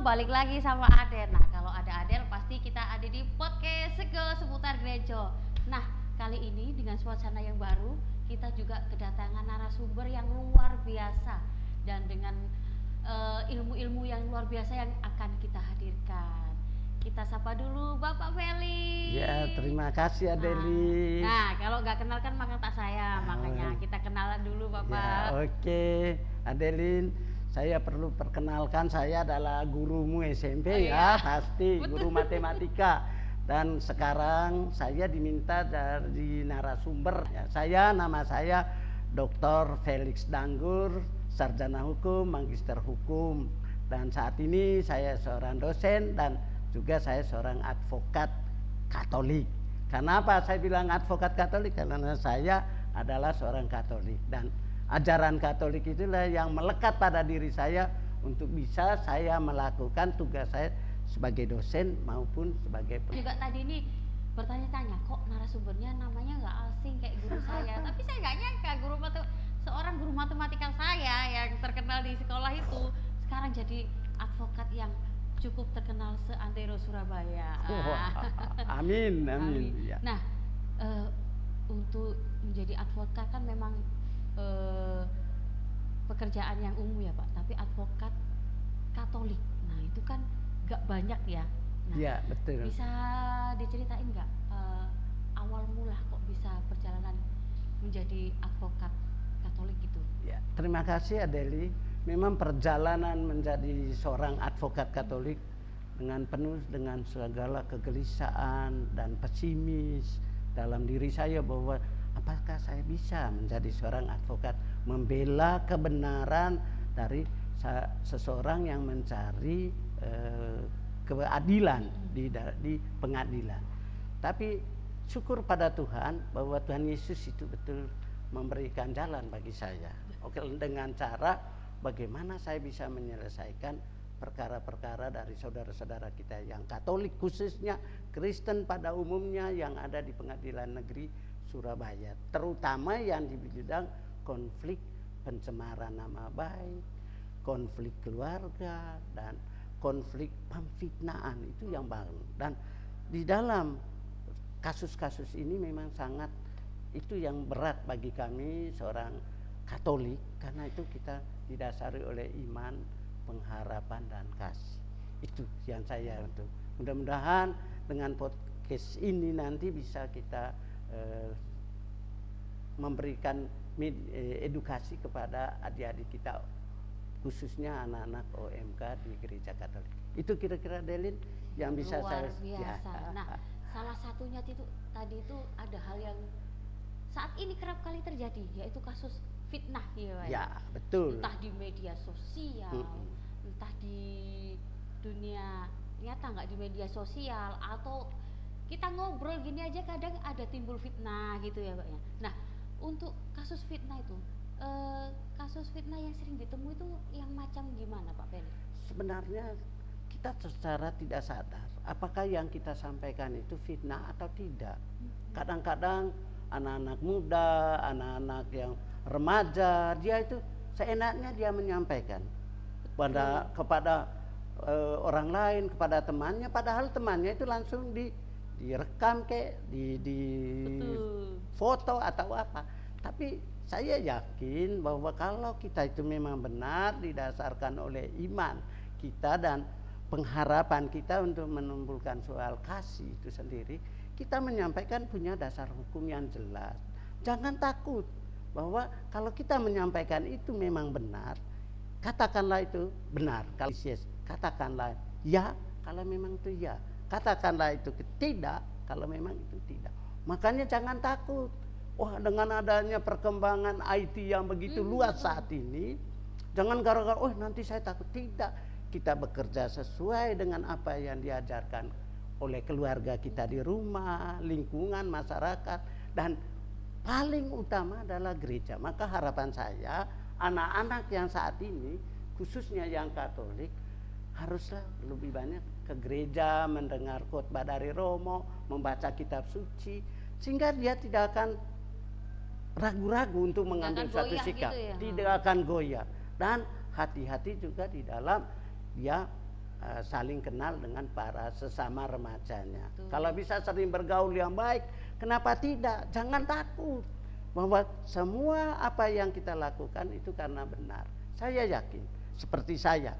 balik lagi sama Adel. Nah, kalau ada Adel pasti kita ada di podcast Segel seputar gereja. Nah, kali ini dengan suasana yang baru, kita juga kedatangan narasumber yang luar biasa dan dengan ilmu-ilmu yang luar biasa yang akan kita hadirkan. Kita sapa dulu Bapak Feli. Ya, terima kasih Adeli. Nah, kalau nggak kenal kan maka tak saya, makanya kita kenalan dulu Bapak. Ya, oke. Adelin, saya perlu perkenalkan, saya adalah gurumu SMP ya, pasti guru matematika. Dan sekarang saya diminta dari narasumber. Ya, nama saya Dr. Felix Danggur, sarjana hukum, magister hukum. Dan saat ini saya seorang dosen dan juga saya seorang advokat Katolik. Kenapa saya bilang advokat Katolik? Karena saya adalah seorang Katolik dan ajaran Katolik itulah yang melekat pada diri saya untuk bisa saya melakukan tugas saya sebagai dosen maupun sebagai juga tadi ini bertanya-tanya kok narasumbernya namanya nggak asing kayak guru saya, tapi saya nggak nyangka seorang guru matematika saya yang terkenal di sekolah itu sekarang jadi advokat yang cukup terkenal seantero Surabaya. Amin, amin. Ya. Nah, untuk menjadi advokat kan memang pekerjaan yang umum ya Pak, tapi advokat Katolik, nah itu kan gak banyak ya. Nah, ya, betul. Bisa diceritain nggak awal mula kok bisa perjalanan menjadi advokat Katolik gitu? Ya, terima kasih Adeli. Memang perjalanan menjadi seorang advokat Katolik dengan penuh dengan segala kegelisahan dan pesimis dalam diri saya bahwa apakah saya bisa menjadi seorang advokat membela kebenaran dari seseorang yang mencari keadilan di pengadilan. Tapi syukur pada Tuhan bahwa Tuhan Yesus itu betul memberikan jalan bagi saya. Oke, dengan cara bagaimana saya bisa menyelesaikan perkara-perkara dari saudara-saudara kita yang Katolik, khususnya Kristen pada umumnya yang ada di Pengadilan Negeri Surabaya, terutama yang di bidang konflik pencemaran nama baik, konflik keluarga, dan konflik pemfitnaan itu yang bangun. Dan di dalam kasus-kasus ini memang sangat itu yang berat bagi kami seorang Katolik, karena itu kita didasari oleh iman, pengharapan, dan kasih. Itu yang saya untuk mudah-mudahan dengan podcast ini nanti bisa kita memberikan edukasi kepada adik-adik kita, khususnya anak-anak OMK di Gereja Katolik. Itu kira-kira Delin yang bisa luar saya biasa. Ya. Nah, salah satunya itu tadi itu ada hal yang saat ini kerap kali terjadi, yaitu kasus fitnah ya Pak. Ya, betul. Entah di media sosial, entah di dunia nyata nggak di media sosial, atau kita ngobrol gini aja kadang ada timbul fitnah gitu ya Pak ya. Nah, untuk kasus fitnah itu, kasus fitnah yang sering ditemui itu yang macam gimana Pak Felix? Sebenarnya kita secara tidak sadar apakah yang kita sampaikan itu fitnah atau tidak. Kadang-kadang anak-anak muda, anak-anak yang remaja, dia itu seenaknya dia menyampaikan kepada orang lain, kepada temannya, padahal temannya itu langsung direkam di foto atau apa. Tapi saya yakin bahwa kalau kita itu memang benar didasarkan oleh iman kita dan pengharapan kita untuk menumbuhkan soal kasih itu sendiri, kita menyampaikan punya dasar hukum yang jelas. Jangan takut bahwa kalau kita menyampaikan itu memang benar, katakanlah itu benar. Kalau yes, katakanlah ya kalau memang itu ya. Katakanlah itu tidak kalau memang itu tidak. Makanya jangan takut. Wah, dengan adanya perkembangan IT yang begitu luas saat ini, jangan gara-gara oh nanti saya takut. Tidak. Kita bekerja sesuai dengan apa yang diajarkan oleh keluarga kita di rumah, lingkungan, masyarakat, dan paling utama adalah gereja. Maka harapan saya, anak-anak yang saat ini, khususnya yang Katolik, haruslah lebih banyak ke gereja, mendengar khotbah dari Romo, membaca kitab suci, sehingga dia tidak akan ragu-ragu untuk mengambil satu sikap, gitu ya? Tidak akan goyah. Dan hati-hati juga di dalam dia saling kenal dengan para sesama remajanya. Betul. Kalau bisa sering bergaul yang baik, kenapa tidak? Jangan takut bahwa semua apa yang kita lakukan itu karena benar. Saya yakin, seperti saya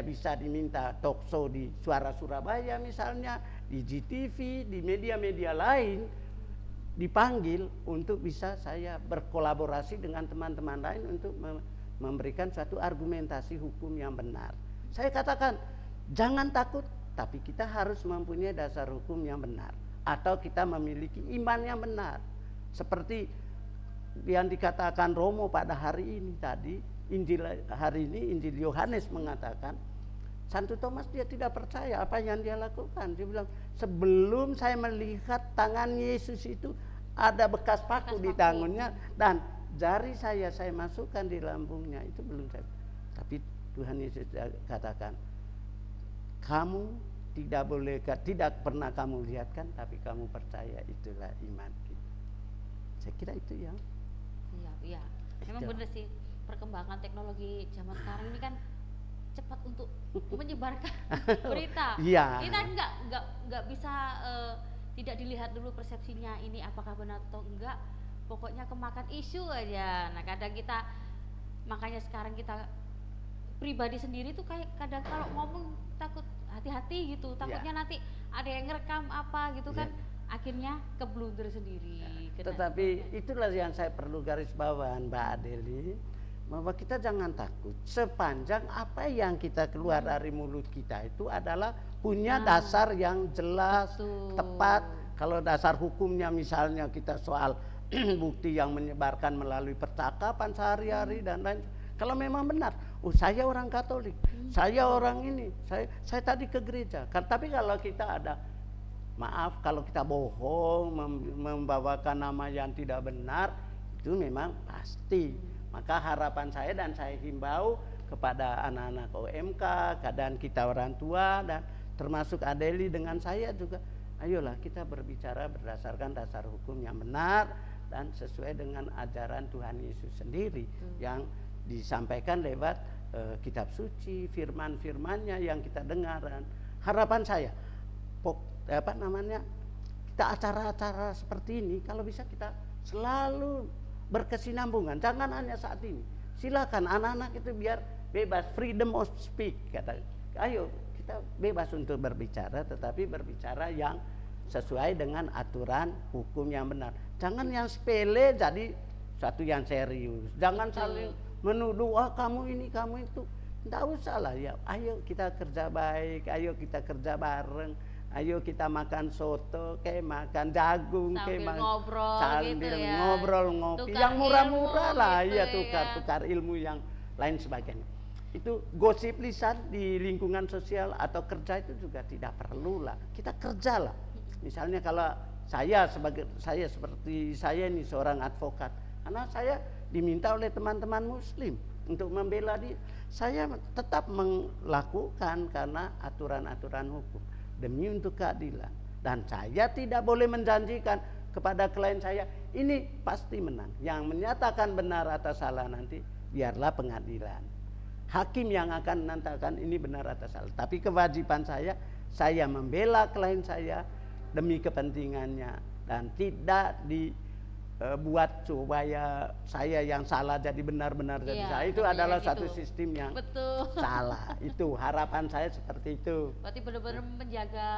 bisa diminta talkshow di Suara Surabaya misalnya, di GTV, di media-media lain, dipanggil untuk bisa saya berkolaborasi dengan teman-teman lain untuk memberikan suatu argumentasi hukum yang benar. Saya katakan, jangan takut, tapi kita harus mempunyai dasar hukum yang benar, atau kita memiliki iman yang benar. Seperti yang dikatakan Romo pada hari ini tadi, Injil hari ini, Injil Yohanes mengatakan, Santo Thomas dia tidak percaya apa yang dia lakukan. Dia bilang, sebelum saya melihat tangan Yesus itu ada bekas paku di tangannya, dan jari saya masukkan di lambungnya, itu belum saya. Tapi Tuhan Yesus katakan, kamu tidak pernah kamu lihatkan, tapi kamu percaya, itulah iman kita. Saya kira itu ya. Iya. Memang benar sih, perkembangan teknologi zaman sekarang ini kan cepat untuk menyebarkan berita. Iya. Kita nggak bisa tidak dilihat dulu persepsinya ini apakah benar atau enggak. Pokoknya kemakan isu aja. Nah, kadang kita, makanya sekarang kita pribadi sendiri tuh kayak kadang kalau ngomong takut, hati-hati gitu, takutnya nanti ada yang ngerekam apa gitu kan, akhirnya keblunder sendiri. Tetapi itulah yang saya perlu garis bawahi, Mbak Adeli, bahwa kita jangan takut sepanjang apa yang kita keluar dari mulut kita itu adalah punya dasar yang jelas, tepat. Kalau dasar hukumnya misalnya kita soal bukti yang menyebarkan melalui percakapan sehari-hari dan lain. Kalau memang benar, saya orang Katolik, saya orang ini, saya tadi ke gereja. Tapi kalau kita ada, maaf, kalau kita bohong, membawakan nama yang tidak benar, itu memang pasti. Maka harapan saya dan saya himbau kepada anak-anak OMK, keadaan kita orang tua, dan termasuk Adeli dengan saya juga, ayolah kita berbicara berdasarkan dasar hukum yang benar dan sesuai dengan ajaran Tuhan Yesus sendiri yang disampaikan lewat kitab suci, firman-firmannya yang kita dengar. Dan harapan saya, kita acara-acara seperti ini kalau bisa kita selalu berkesinambungan, jangan hanya saat ini. Silakan anak-anak itu biar bebas, freedom of speak, kata. Ayo kita bebas untuk berbicara, tetapi berbicara yang sesuai dengan aturan hukum yang benar. Jangan yang sepele jadi satu yang serius. Jangan saling menuduh, wah kamu ini, kamu itu. Tidak usah lah ya. Ayo kita kerja baik, ayo kita kerja bareng, ayo kita makan soto, kayak makan jagung, sambil kayak ngobrol gitu ya. Ngobrol, ngopi, Tukar yang murah-murah ilmu lah, gitu ya tukar ilmu yang lain sebagainya. Itu gosip lisan di lingkungan sosial atau kerja itu juga tidak perlu lah. Kita kerja lah. Misalnya kalau saya seperti saya ini seorang advokat, karena saya diminta oleh teman-teman Muslim untuk membela dia, saya tetap melakukan karena aturan-aturan hukum demi untuk keadilan. Dan saya tidak boleh menjanjikan kepada klien saya ini pasti menang. Yang menyatakan benar atau salah nanti biarlah pengadilan, hakim yang akan menentukan ini benar atau salah. Tapi kewajiban saya membela klien saya demi kepentingannya dan tidak dibuat supaya saya yang salah jadi benar-benar jadi salah. Itu adalah gitu. satu sistem yang salah. Itu harapan saya seperti itu. Berarti benar-benar menjaga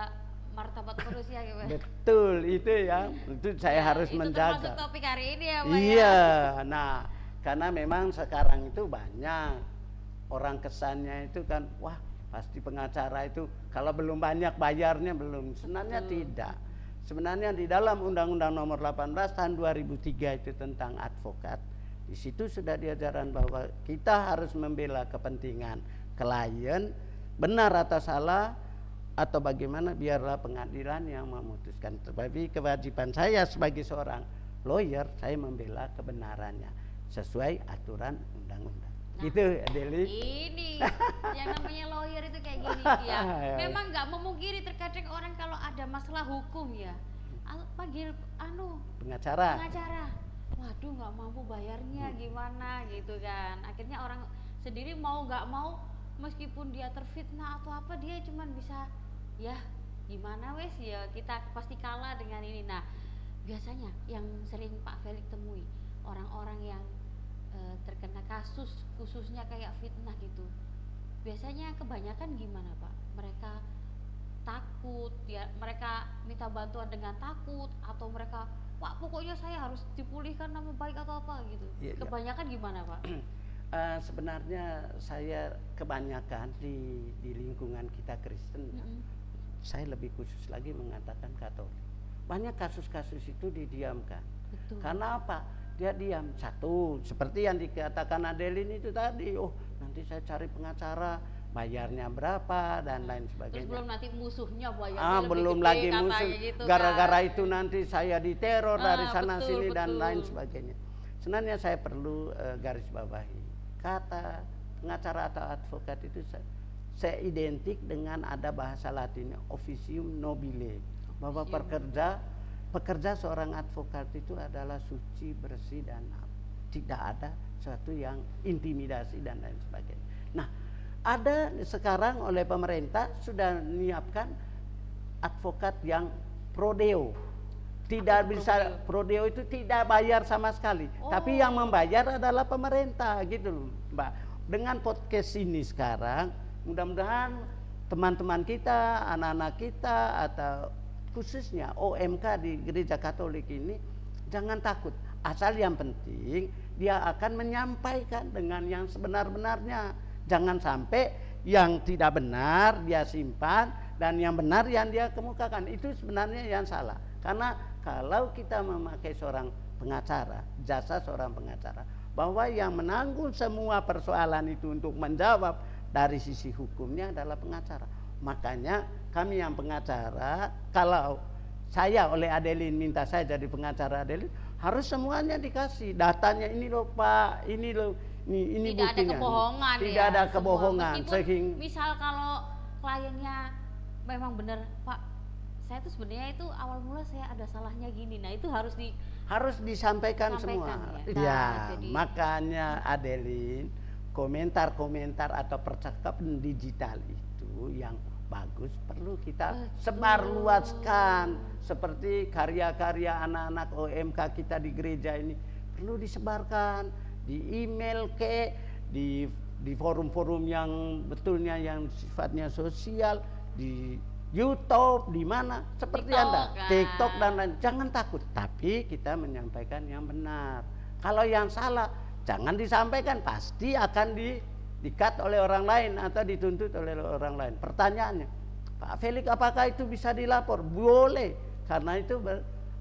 martabat manusia ya, Pak. Betul, itu ya. Itu saya harus itu menjaga. Termasuk topik hari ini ya, Pak. Iya. Nah, karena memang sekarang itu banyak orang kesannya itu kan, wah pasti pengacara itu kalau belum banyak bayarnya belum. Sebenarnya tidak. Sebenarnya di dalam Undang-Undang Nomor 18 tahun 2003 itu tentang advokat, di situ sudah diajarkan bahwa kita harus membela kepentingan klien, benar atau salah atau bagaimana biarlah pengadilan yang memutuskan. Tetapi kewajiban saya sebagai seorang lawyer, saya membela kebenarannya sesuai aturan undang-undang. Gitu, Deli. Ini yang namanya lawyer itu kayak gini ya. Memang nggak memungkiri terkadang orang kalau ada masalah hukum ya, panggil pengacara. Waduh, nggak mampu bayarnya gimana gitu kan. Akhirnya orang sendiri mau nggak mau meskipun dia terfitnah atau apa, dia cuman bisa ya gimana wes ya, kita pasti kalah dengan ini. Nah, biasanya yang sering Pak Felix temui orang-orang yang terkena kasus khususnya kayak fitnah gitu, biasanya kebanyakan gimana Pak? Mereka takut ya, mereka minta bantuan dengan takut, atau mereka Pak pokoknya saya harus dipulihkan nama baik atau apa gitu. Iya, iya. Kebanyakan gimana Pak? Sebenarnya saya kebanyakan di lingkungan kita Kristen, saya lebih khusus lagi mengatakan Katolik. Banyak kasus-kasus itu didiamkan. Betul. Karena apa? Dia diam. Satu, seperti yang dikatakan Adeline itu tadi, oh nanti saya cari pengacara, bayarnya berapa dan lain sebagainya. Terus belum nanti musuhnya bayarnya lebih Belum gede, lagi katanya musuh, gitu gara-gara kan. itu nanti saya diteror dari sana betul, sini dan betul. lain sebagainya. Sebenarnya saya perlu garis bawahi, kata pengacara atau advokat itu saya identik dengan ada bahasa Latinnya officium nobile, bahwa pekerja seorang advokat itu adalah suci, bersih, dan tidak ada sesuatu yang intimidasi dan lain sebagainya. Nah, ada sekarang oleh pemerintah sudah menyiapkan advokat yang prodeo. Tidak bisa prodeo itu tidak bayar sama sekali, tapi yang membayar adalah pemerintah gitu loh, Mbak. Dengan podcast ini sekarang, mudah-mudahan teman-teman kita, anak-anak kita, atau khususnya OMK di Gereja Katolik ini jangan takut. Asal yang penting dia akan menyampaikan dengan yang sebenar-benarnya. Jangan sampai yang tidak benar dia simpan dan yang benar yang dia kemukakan. Itu sebenarnya yang salah. Karena kalau kita memakai seorang pengacara, jasa seorang pengacara, bahwa yang menanggung semua persoalan itu untuk menjawab dari sisi hukumnya adalah pengacara. Makanya kami yang pengacara, kalau saya oleh Adeline minta saya jadi pengacara Adeline, harus semuanya dikasih datanya, ini loh Pak, ini loh, ini tidak buktinya. Ada kebohongan tidak ya, ada kebohongan. Meskipun misal kalau kliennya memang benar Pak, saya tuh sebenarnya itu awal mula saya ada salahnya gini. Nah, itu harus disampaikan semua. Ya, jadi, makanya Adeline, komentar-komentar atau percakapan digital itu yang bagus perlu kita sebarluaskan, seperti karya-karya anak-anak OMK kita di gereja ini perlu disebarkan di email di forum-forum yang betulnya yang sifatnya sosial, di YouTube, di mana seperti TikTok, Anda TikTok dan lain. Jangan takut, tapi kita menyampaikan yang benar. Kalau yang salah jangan disampaikan, pasti akan di-cut oleh orang lain atau dituntut oleh orang lain. Pertanyaannya, Pak Felix, apakah itu bisa dilapor? Boleh, karena itu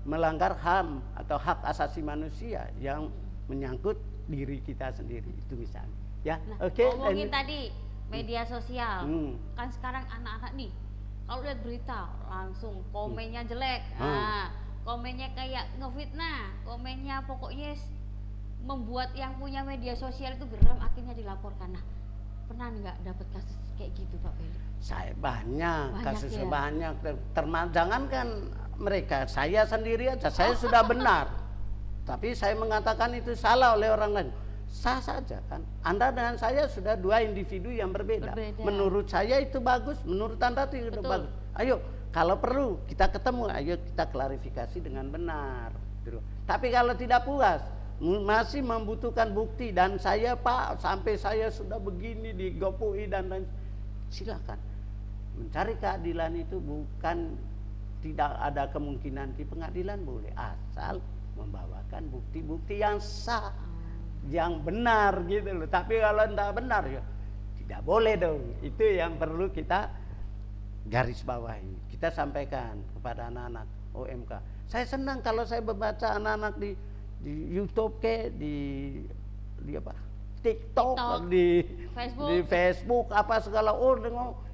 melanggar HAM atau hak asasi manusia yang menyangkut diri kita sendiri. Itu misalnya. Ya, nah, oke. Ngomongin tadi media sosial, kan sekarang anak-anak nih, kalau lihat berita langsung komennya jelek, komennya kayak ngefitnah, komennya pokoknya membuat yang punya media sosial itu geram, akhirnya dilaporkan. Nah, pernah nggak dapat kasus kayak gitu Pak Felix? Saya banyak kasusnya ya? Banyak. Jangankan mereka, saya sendiri aja, saya sudah benar, tapi saya mengatakan itu salah oleh orang lain. Sah saja kan. Anda dengan saya sudah dua individu yang berbeda. Menurut saya itu bagus, menurut Anda tidak bagus. Ayo, kalau perlu kita ketemu, ayo kita klarifikasi dengan benar. Tapi kalau tidak puas, masih membutuhkan bukti, dan saya Pak sampai saya sudah begini digopui dan lain, silakan. Mencari keadilan itu bukan tidak ada kemungkinan di pengadilan, boleh, asal membawakan bukti-bukti yang sah, yang benar gitu loh. Tapi kalau tidak benar ya tidak boleh dong. Itu yang perlu kita garis bawahi, kita sampaikan kepada anak-anak OMK. Saya senang kalau saya membaca anak-anak di YouTube di apa, TikTok, di Facebook apa segala.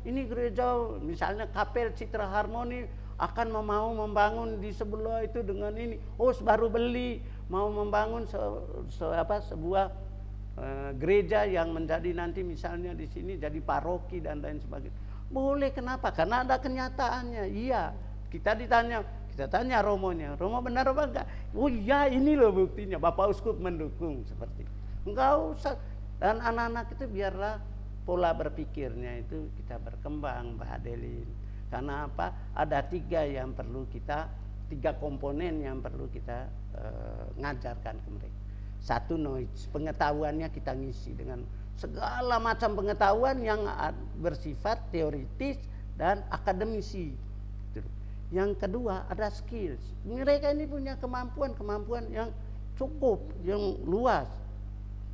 Ini gereja misalnya Kapel Citra Harmoni akan mau membangun di sebelah itu dengan ini. Baru beli, mau membangun sebuah gereja yang menjadi nanti misalnya di sini jadi paroki dan lain sebagainya. Boleh, kenapa? Karena ada kenyataannya. Iya, kita tanya Romonya, Romo benar apa enggak? Oh iya, ini loh buktinya, Bapak Uskup mendukung, seperti itu. Enggak usah. Dan anak-anak itu biarlah pola berpikirnya itu kita berkembang, Mbak Adeline. Karena apa? Ada tiga komponen yang perlu kita ngajarkan ke mereka. Satu, knowledge, pengetahuannya kita ngisi dengan segala macam pengetahuan yang bersifat teoritis dan akademisi. Yang kedua, ada skills. Mereka ini punya kemampuan yang cukup, yang luas.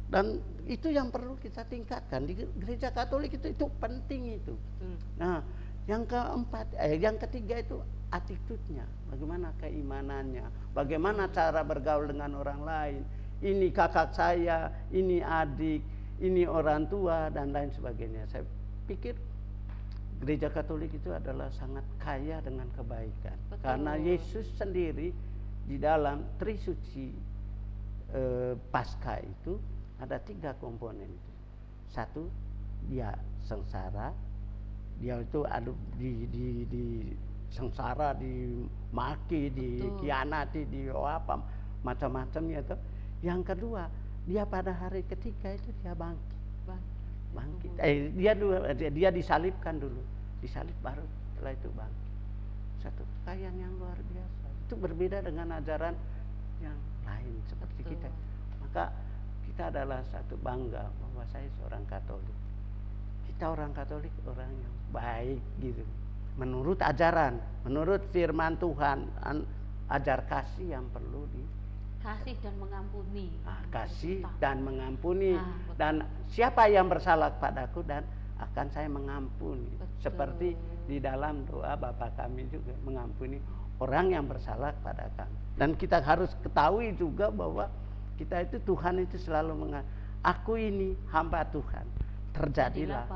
Dan itu yang perlu kita tingkatkan di gereja Katolik, itu penting itu. Nah, yang ketiga itu attitude-nya, bagaimana keimanannya, bagaimana cara bergaul dengan orang lain. Ini kakak saya, ini adik, ini orang tua dan lain sebagainya. Saya pikir gereja Katolik itu adalah sangat kaya dengan kebaikan. Betul. Karena Yesus sendiri di dalam Trisuci Paskah itu ada 3 komponen itu. Satu, dia sengsara, dia itu ada di sengsara, dimaki, dikhianati, apa macam-macamnya itu. Yang kedua, dia pada hari ketiga itu dia bangkit. Dia disalibkan dulu, disalib baru setelah itu bangkit. Satu kekayaan yang luar biasa. Itu berbeda dengan ajaran yang lain seperti kita. Maka kita adalah satu bangga bahwa saya seorang Katolik. Kita orang Katolik orang yang baik gitu. Menurut ajaran, menurut firman Tuhan, ajar kasih yang perlu kasih dan mengampuni. Kasih dan mengampuni. Dan siapa yang bersalah padaku dan akan saya mengampuni. Betul. Seperti di dalam doa Bapa kami juga, mengampuni orang yang bersalah pada kami. Dan kita harus ketahui juga bahwa kita itu, Tuhan itu selalu aku ini hamba Tuhan, terjadilah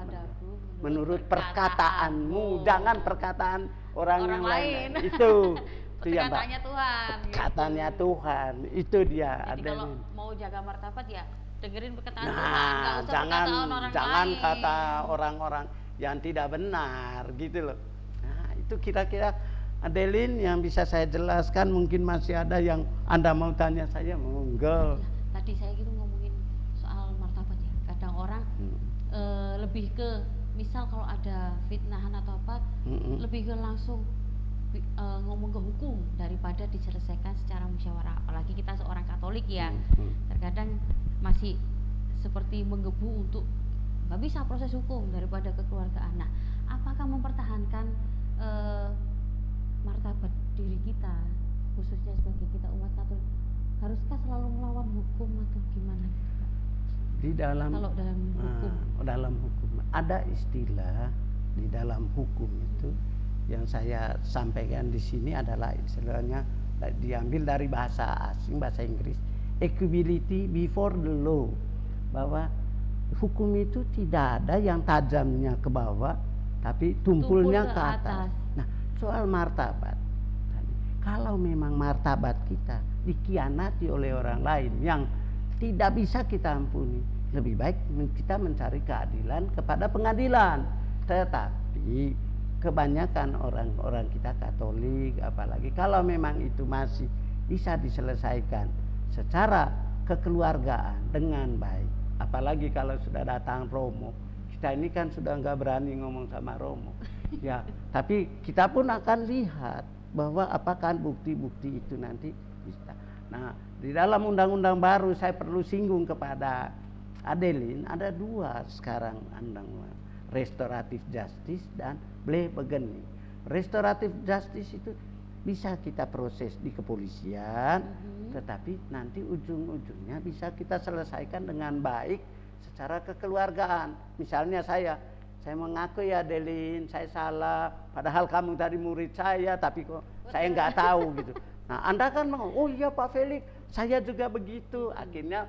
menurut perkataanmu, jangan perkataan orang yang lain. Itu ya, Mbak. Tuhan. Perkataannya gitu. Tuhan, itu dia. Jadi kalau mau jaga martabat ya dengerin perkataan Tuhan. Nggak usah jangan lain. Kata orang-orang yang tidak benar gitu loh. Nah, itu kira-kira Adeline yang bisa saya jelaskan. Mungkin masih ada yang Anda mau tanya saya, monggo. Tadi saya gitu ngomongin soal martabat ya. Kadang orang lebih ke, misal kalau ada fitnahan atau apa, lebih ke langsung ngomong ke hukum daripada diselesaikan secara musyawarah. Apalagi kita seorang Katolik ya, terkadang masih seperti menggebu untuk nggak bisa proses hukum daripada kekeluargaan. Nah, apakah mempertahankan martabat diri kita, khususnya sebagai kita umat Katolik, haruskah selalu melawan hukum atau gimana? Di dalam dalam hukum ada istilah di dalam hukum itu yang saya sampaikan di sini adalah istilahnya diambil dari bahasa asing, bahasa Inggris, equality before the law, bahwa hukum itu tidak ada yang tajamnya ke bawah tapi tumpulnya ke atas. Nah, soal martabat, kalau memang martabat kita dikhianati oleh orang lain yang tidak bisa kita ampuni, lebih baik kita mencari keadilan kepada pengadilan. Tetapi kebanyakan orang-orang kita Katolik, apalagi kalau memang itu masih bisa diselesaikan secara kekeluargaan dengan baik, apalagi kalau sudah datang Romo. Kita ini kan sudah nggak berani ngomong sama Romo, ya. Tapi kita pun akan lihat bahwa apakah bukti-bukti itu nanti bisa. Nah, di dalam undang-undang baru saya perlu singgung kepada Adeline, ada 2 sekarang undang-undang, restoratif justice dan beginning. Restoratif justice itu bisa kita proses di kepolisian, tetapi nanti ujung-ujungnya bisa kita selesaikan dengan baik secara kekeluargaan. Misalnya saya mengaku ya Adeline, saya salah, padahal kamu tadi murid saya, tapi kok saya nggak tahu gitu. Nah, Anda kan oh iya Pak Felix, saya juga begitu. Akhirnya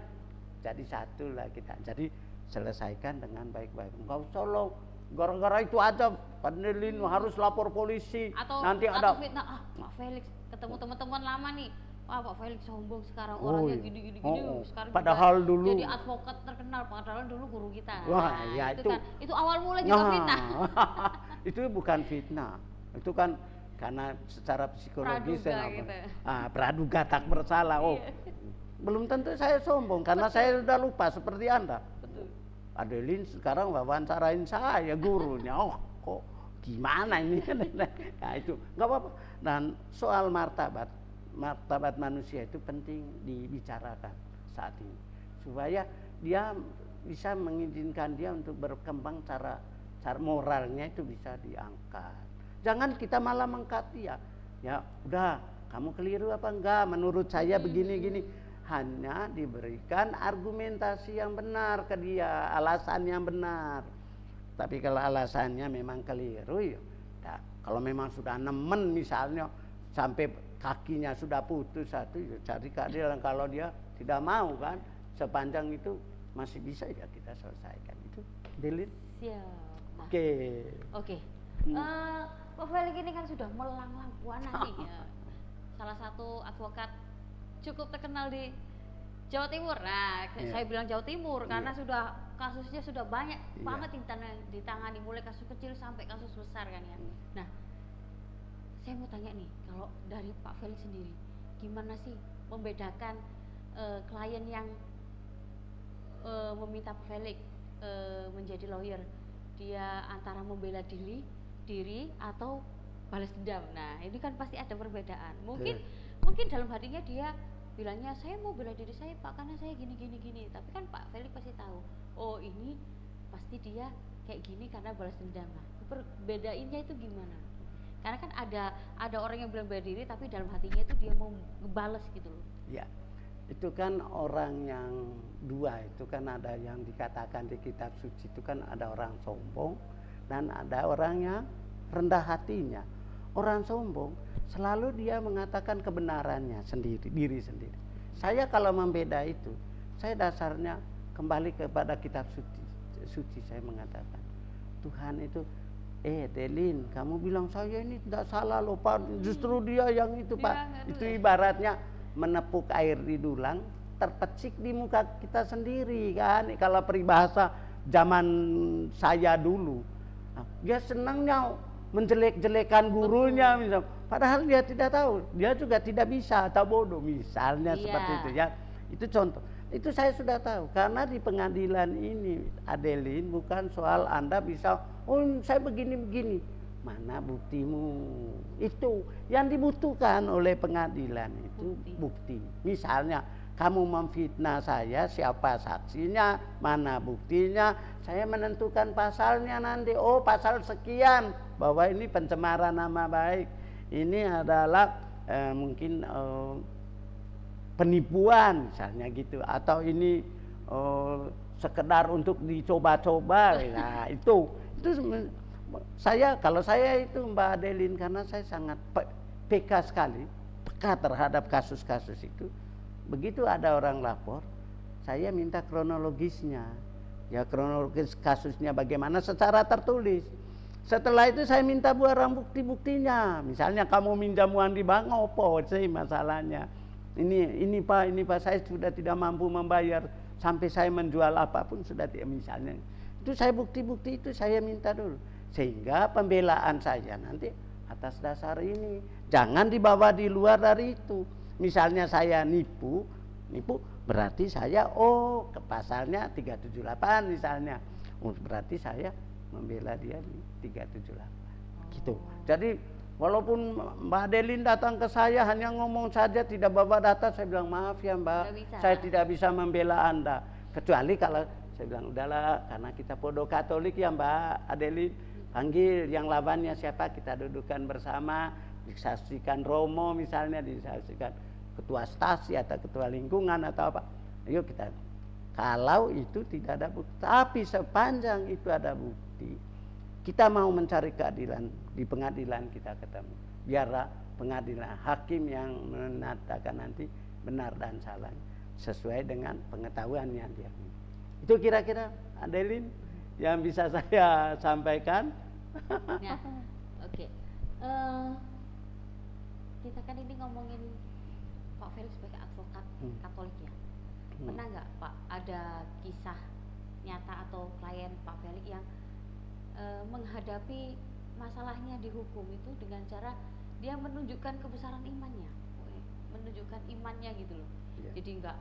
jadi satu lah kita. Jadi selesaikan dengan baik-baik. Enggak usah loh, gara-gara itu aja Adeline harus lapor polisi. Nanti ada fitnah, Pak Felix ketemu teman-teman lama nih. Wah, Pak Felix sombong sekarang, orangnya gini. Sekarang padahal dulu jadi advokat terkenal, padahal dulu guru kita. Wah, ya itu kan, itu awal mula juga fitnah. Itu bukan fitnah. Itu kan karena secara psikologis praduga tak bersalah. Belum tentu saya sombong karena saya sudah lupa seperti Anda. Betul. Adeline sekarang wawancarain saya gurunya. Oh, kok gimana ini? Nah, itu nggak apa-apa. Dan soal martabat manusia itu penting dibicarakan saat ini supaya dia bisa mengizinkan dia untuk berkembang, cara moralnya itu bisa diangkat. Jangan kita malah mengkat dia. Ya, udah, kamu keliru apa enggak? Menurut saya begini gini. Hanya diberikan argumentasi yang benar ke dia, alasan yang benar. Tapi kalau alasannya memang keliru, ya, kalau memang sudah nemen misalnya sampai kakinya sudah putus satu, ya cari keadilan. Kalau dia tidak mau kan, sepanjang itu masih bisa ya kita selesaikan itu. Delin. Siap. Oke. Pak Felix ini kan sudah melanglang buana nih ya. Salah satu advokat cukup terkenal di Jawa Timur. Nah, saya bilang Jawa Timur karena sudah kasusnya sudah banyak banget ditangani, mulai kasus kecil sampai kasus besar kan ya. Nah, saya mau tanya nih, kalau dari Pak Felix sendiri, gimana sih membedakan klien yang meminta Pak Felix menjadi lawyer, dia antara membela diri atau balas dendam. Nah, ini kan pasti ada perbedaan. Mungkin dalam hatinya dia bilangnya saya mau bela diri saya Pak karena saya gini. Tapi kan Pak Felix pasti tahu, oh ini pasti dia kayak gini karena balas dendam. Nah, perbedainnya itu gimana? Karena kan ada orang yang bilang bela diri tapi dalam hatinya itu dia mau ngebales gitu loh. Ya, itu kan orang yang dua itu kan ada yang dikatakan di kitab suci itu kan ada orang sombong dan ada orang yang rendah hatinya. Orang sombong selalu dia mengatakan kebenarannya sendiri, diri sendiri. Saya kalau membeda itu, saya dasarnya kembali kepada kitab suci saya mengatakan, Tuhan itu, Delin, kamu bilang saya ini tidak salah loh Pak, justru dia yang itu Pak. Itu ibaratnya menepuk air di dulang, terpecik di muka kita sendiri kan. Kalau peribahasa zaman saya dulu, dia senangnya menjelek-jelekan gurunya misalnya, padahal dia tidak tahu, dia juga tidak bisa atau bodoh misalnya seperti itu ya. Itu contoh. Itu saya sudah tahu karena di pengadilan ini Adeline bukan soal Anda bisa, oh saya begini. Mana buktimu? Itu yang dibutuhkan oleh pengadilan itu bukti. Misalnya kamu memfitnah saya, siapa saksinya, mana buktinya, saya menentukan pasalnya nanti, oh pasal sekian, bahwa ini pencemaran nama baik, ini adalah mungkin penipuan misalnya gitu, atau ini sekedar untuk dicoba-coba. Nah itu saya, kalau saya itu Mbak Adeline, karena saya sangat peka sekali, peka terhadap kasus-kasus itu. Begitu ada orang lapor, saya minta kronologisnya, ya kronologis kasusnya bagaimana secara tertulis. Setelah itu saya minta barang bukti-buktinya. Misalnya kamu minjam uang di bank, apa sih masalahnya? Ini Pak, saya sudah tidak mampu membayar sampai saya menjual apapun sudah tidak, misalnya. Itu saya bukti-bukti itu saya minta dulu. Sehingga pembelaan saya nanti atas dasar ini. Jangan dibawa di luar dari itu. Misalnya saya nipu berarti saya ke pasalnya 378 misalnya. Berarti saya membela dia di 378. Gitu. Jadi walaupun Mbak Adeline datang ke saya hanya ngomong saja tidak bawa data, saya bilang maaf ya Mbak, saya tidak bisa membela Anda. Kecuali kalau saya bilang udahlah karena kita podo Katolik ya Mbak Adeline, panggil yang lawannya siapa, kita dudukkan bersama, disaksikan Romo misalnya, disaksikan ketua stasi atau ketua lingkungan atau apa, ayo kita. Kalau itu tidak ada bukti, tapi sepanjang itu ada bukti, kita mau mencari keadilan di pengadilan, kita ketemu. Biarlah pengadilan, hakim yang menatakan nanti benar dan salah sesuai dengan pengetahuannya dia. Itu kira-kira Adeline yang bisa saya sampaikan. Ya, oke. Kita kan ini ngomongin Pak Felix sebagai advokat Katolik ya. Pernah nggak Pak ada kisah nyata atau klien Pak Felix yang menghadapi masalahnya di hukum itu dengan cara dia menunjukkan kebesaran imannya, menunjukkan imannya gitu loh. Jadi nggak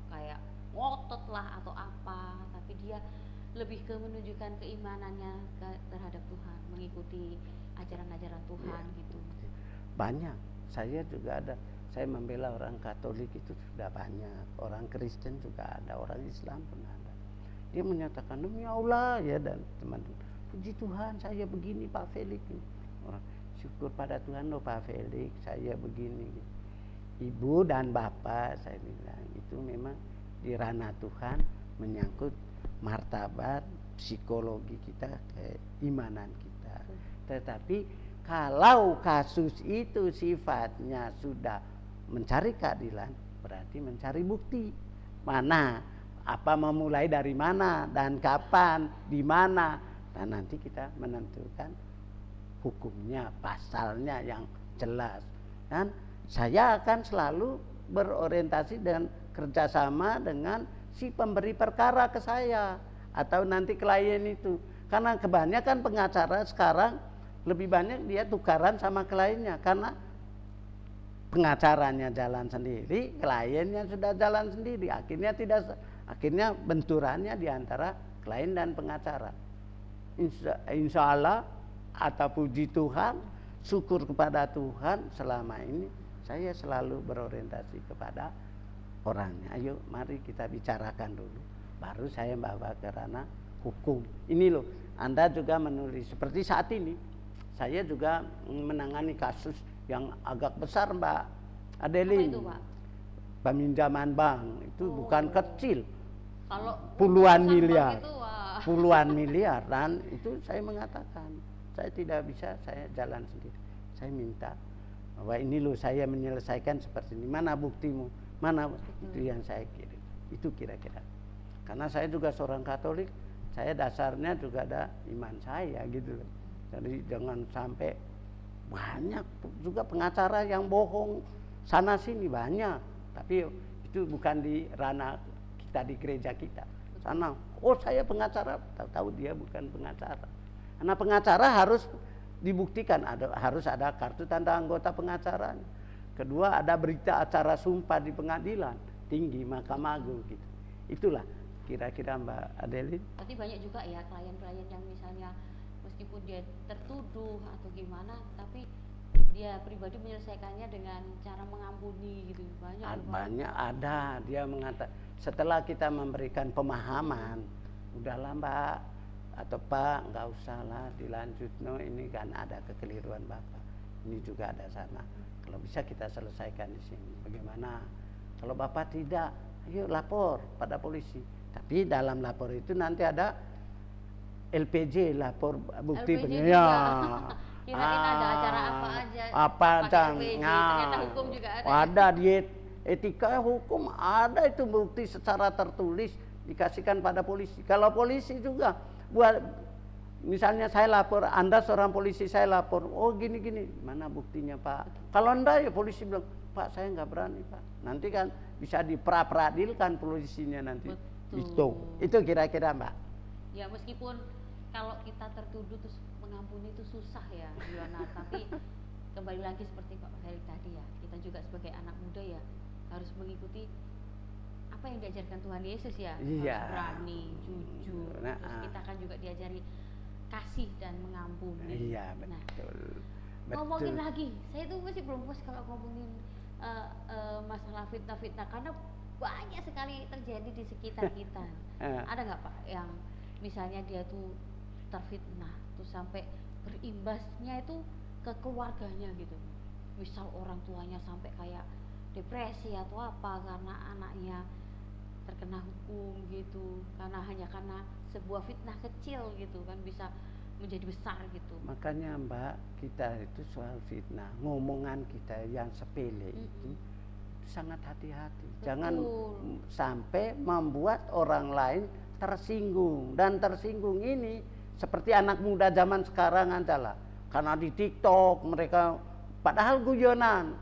kayak ngotot lah atau apa, tapi dia lebih ke menunjukkan keimanannya terhadap Tuhan, mengikuti ajaran-ajaran Tuhan gitu. Banyak, saya juga ada, saya membela orang Katolik itu sudah banyak, orang Kristen juga ada, orang Islam pun ada. Dia menyatakan demi Allah ya, dan teman-teman, puji Tuhan saya begini Pak Felix. Orang syukur pada Tuhan loh Pak Felix, saya begini. Ibu dan Bapak saya bilang itu memang di ranah Tuhan, menyangkut martabat psikologi kita, keimanan kita. Tetapi kalau kasus itu sifatnya sudah mencari keadilan, berarti mencari bukti. Mana, apa memulai dari mana, dan kapan, di mana. Dan nanti kita menentukan hukumnya, pasalnya yang jelas. Dan saya akan selalu berorientasi dan kerjasama dengan si pemberi perkara ke saya, atau nanti klien itu. Karena kebanyakan pengacara sekarang lebih banyak dia tukaran sama kliennya, karena pengacaranya jalan sendiri, kliennya sudah jalan sendiri, akhirnya benturannya di antara klien dan pengacara. Insya Allah atau puji Tuhan, syukur kepada Tuhan, selama ini saya selalu berorientasi kepada orangnya. Ayo mari kita bicarakan dulu, baru saya bawa ke ranah hukum. Ini loh, Anda juga menulis seperti saat ini. Saya juga menangani kasus yang agak besar Mbak Adeline. Apa itu, Pak? Peminjaman bank itu bukan kecil. Kalau Puluhan miliar. Itu, puluhan miliar, dan itu saya mengatakan saya tidak bisa, saya jalan sendiri. Saya minta bahwa ini loh saya menyelesaikan seperti ini. Mana buktimu? Mana itu yang saya kirim. Itu kira-kira. Karena saya juga seorang Katolik, saya dasarnya juga ada iman saya gitu loh. Jadi jangan sampai, banyak juga pengacara yang bohong sana sini banyak, tapi itu bukan di ranah kita di gereja kita. Sana, oh saya pengacara, tahu dia bukan pengacara. Karena pengacara harus dibuktikan, harus ada kartu tanda anggota pengacara. Kedua, ada berita acara sumpah di pengadilan tinggi, Mahkamah Agung gitu. Itulah kira-kira Mbak Adeline. Berarti banyak juga ya klien-klien yang misalnya meskipun dia tertuduh atau gimana, tapi dia pribadi menyelesaikannya dengan cara mengampuni gitu. Banyak ada, dia mengatakan setelah kita memberikan pemahaman, udahlah Mbak atau Pak, nggak usah lah dilanjut, no ini kan ada kekeliruan Bapak, ini juga ada sana, kalau bisa kita selesaikan di sini. Bagaimana kalau Bapak tidak, ayo lapor pada polisi. Tapi dalam lapor itu nanti ada LPJ, lapor bukti penyidik. Kirain ada acara apa aja. Apa aja? Ternyata hukum juga ada. Ada diet etika hukum, ada itu bukti secara tertulis dikasihkan pada polisi. Kalau polisi juga buat, misalnya saya lapor, Anda seorang polisi, saya lapor, oh gini-gini, mana buktinya Pak? Kalau Anda ya polisi bilang, Pak saya nggak berani Pak. Nanti kan bisa diperadilkan polisinya nanti. Itu kira-kira Mbak. Ya meskipun kalau kita tertuduh terus mengampuni itu susah ya Yona, tapi kembali lagi seperti Pak Felix tadi ya, kita juga sebagai anak muda ya harus mengikuti apa yang diajarkan Tuhan Yesus ya. Iya. Harus berani, jujur. Terus kita kan juga diajari kasih dan mengampuni. Iya betul. Ngomongin lagi, saya tuh masih belum puas kalau ngomongin masalah fitnah-fitnah, karena banyak sekali terjadi di sekitar kita. Ada nggak Pak yang misalnya dia tuh terfitnah tuh sampai berimbasnya itu ke keluarganya gitu, misal orang tuanya sampai kayak depresi atau apa karena anaknya terkena hukum gitu, karena sebuah fitnah kecil gitu kan bisa menjadi besar gitu. Makanya Mbak, kita itu soal fitnah, ngomongan kita yang sepele itu sangat hati-hati. Jangan sampai membuat orang lain tersinggung, dan tersinggung ini seperti anak muda zaman sekarang aja lah, karena di TikTok mereka padahal guyonan,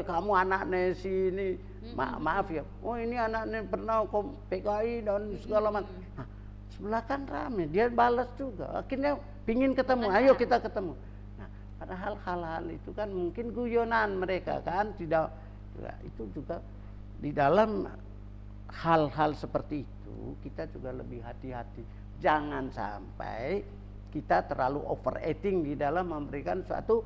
kamu anaknya sini, maaf ya, oh ini anaknya pernah PKI dan segala macam. Nah, sebelah kan rame, dia balas juga, akhirnya pingin ketemu, ayo kita ketemu. Nah, padahal hal-hal itu kan mungkin guyonan mereka kan, tidak ya, itu juga di dalam hal-hal seperti itu kita juga lebih hati-hati jangan sampai kita terlalu overacting di dalam memberikan suatu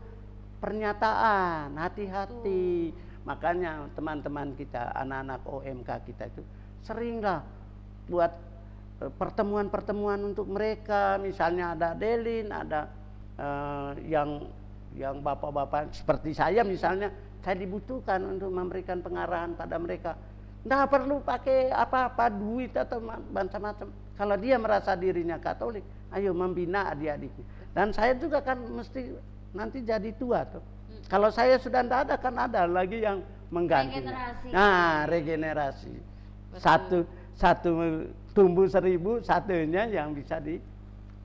pernyataan. Hati-hati. Makanya teman-teman kita, anak-anak OMK kita itu seringlah buat pertemuan-pertemuan untuk mereka. Misalnya ada Delin, ada yang bapak-bapak seperti saya misalnya, saya dibutuhkan untuk memberikan pengarahan pada mereka. Nggak perlu pakai apa-apa duit atau macam-macam. Kalau dia merasa dirinya Katolik, ayo membina adik-adiknya. Dan saya juga kan mesti nanti jadi tua tuh. Kalau saya sudah tidak ada, kan ada lagi yang menggantinya. Regenerasi. Nah, regenerasi. Betul. Satu tumbuh 1000, satunya yang bisa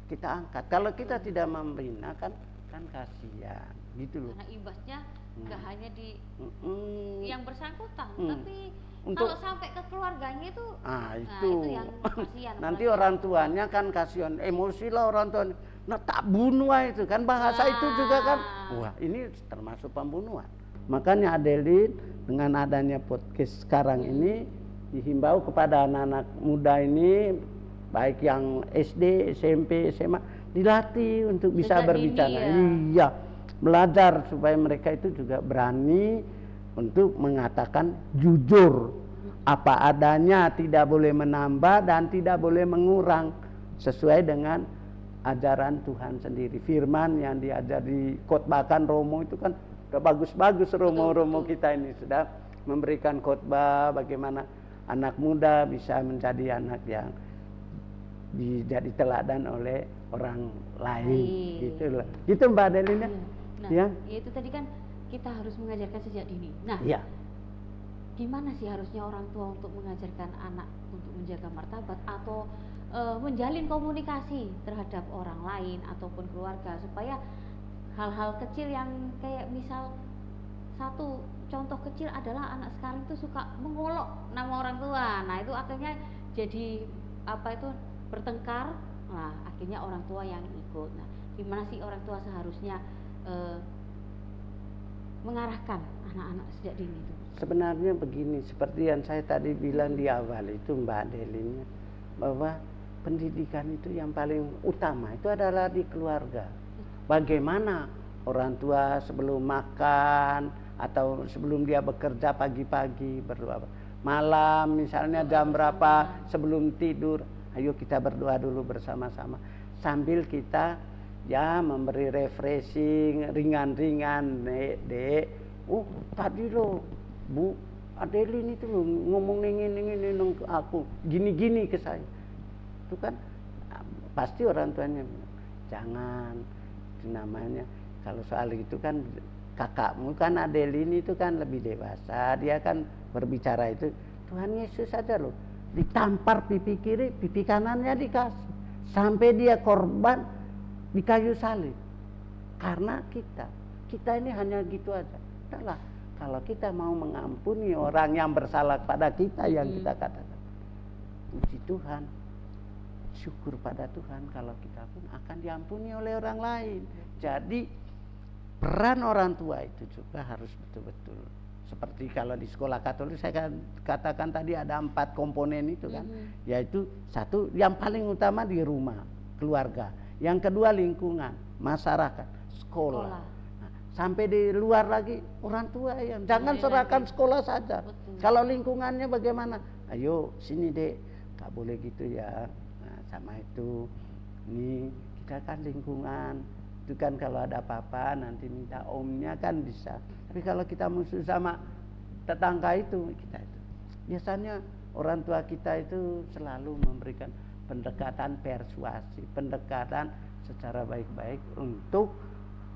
kita angkat. Kalau kita tidak membina kan kasihan, gitu loh. Karena imbasnya nggak hanya di yang bersangkutan, tapi Untuk, kalau sampai ke keluarganya itu, itu yang kasihan. nanti orang tuanya kan kasihan, emosi lah orang tuanya. Nah, tak bunuh itu kan bahasa itu juga kan. Wah, ini termasuk pembunuhan. Makanya Adeline dengan adanya podcast sekarang ini dihimbau kepada anak-anak muda ini, baik yang SD, SMP, SMA, dilatih untuk bisa Sejak berbicara. dini, ya? Iya, belajar supaya mereka itu juga berani untuk mengatakan jujur apa adanya, tidak boleh menambah dan tidak boleh mengurang, sesuai dengan ajaran Tuhan sendiri. Firman yang diajari khotbahkan Romo itu kan udah bagus-bagus. Romo kita ini sudah memberikan khotbah bagaimana anak muda bisa menjadi anak yang jadi teladan oleh orang lain. Gitu loh. Gitu Mbak Adelina. Nah, ya. Itu tadi kan kita harus mengajarkan sejak dini. Nah, ya. Gimana sih harusnya orang tua untuk mengajarkan anak untuk menjaga martabat atau menjalin komunikasi terhadap orang lain ataupun keluarga, supaya hal-hal kecil yang kayak misal, satu contoh kecil adalah anak sekarang itu suka mengolok nama orang tua. Nah, itu akhirnya jadi bertengkar. Nah, akhirnya orang tua yang ikut. Nah, gimana sih orang tua seharusnya mengarahkan anak-anak sejak dini itu? Sebenarnya begini, seperti yang saya tadi bilang di awal itu Mbak Adeline, bahwa pendidikan itu yang paling utama itu adalah di keluarga. Bagaimana orang tua sebelum makan atau sebelum dia bekerja pagi-pagi berdoa, malam misalnya jam berapa sebelum tidur, ayo kita berdoa dulu bersama-sama sambil kita memberi refreshing ringan-ringan. Dek, tadi loh Bu Adeline itu loh ngomong ini ke aku, gini-gini ke saya. Itu kan pasti orang tuanya bilang, jangan, itu namanya kalau soal itu kan kakakmu kan Adeline itu kan lebih dewasa, dia kan berbicara itu Tuhan Yesus saja loh, ditampar pipi kiri, pipi kanannya dikasih, sampai dia korban di kayu salib karena kita ini hanya gitu aja. Adalah kalau kita mau mengampuni orang yang bersalah pada kita, yang kita katakan puji Tuhan, syukur pada Tuhan kalau kita pun akan diampuni oleh orang lain. Jadi peran orang tua itu juga harus betul-betul seperti kalau di sekolah Katolik saya katakan tadi ada 4 komponen itu kan, yaitu satu yang paling utama di rumah, keluarga. Yang kedua lingkungan, masyarakat, sekolah. Nah, sampai di luar lagi orang tua yang jangan serahkan sekolah saja. Betul. Kalau lingkungannya bagaimana? Ayo sini Dek, gak boleh gitu ya. Nah, sama itu, ini kita kan lingkungan. Itu kan kalau ada apa-apa nanti minta omnya kan bisa. Tapi kalau kita musuh sama tetangga itu, kita itu. Biasanya orang tua kita itu selalu memberikan pendekatan persuasi, pendekatan secara baik-baik untuk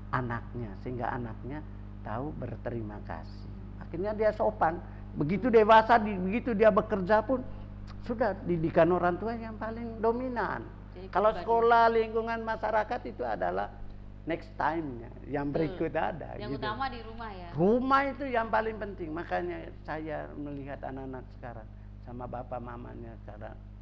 anaknya, sehingga anaknya tahu berterima kasih. Akhirnya dia sopan. Begitu dewasa, begitu dia bekerja pun sudah didikan orang tua yang paling dominan. Jadi kalau sekolah, lingkungan, masyarakat itu adalah next time-nya, yang berikut ada. Yang gitu. utama di rumah ya. Rumah itu yang paling penting. Makanya saya melihat anak-anak sekarang sama bapak mamanya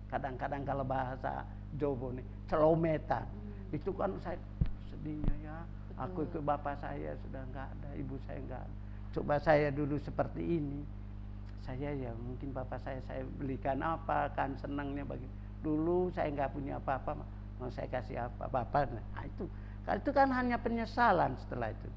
kadang-kadang kalau bahasa Jowo nih celometan. Itu kan saya sedihnya ya. Betul. Aku ikut bapak saya sudah nggak ada, ibu saya nggak ada. Coba saya dulu seperti ini. Saya ya mungkin bapak saya belikan apa kan senangnya bagi. dulu saya nggak punya apa-apa, mau saya kasih apa-apa. Nah, itu kan hanya penyesalan setelah itu.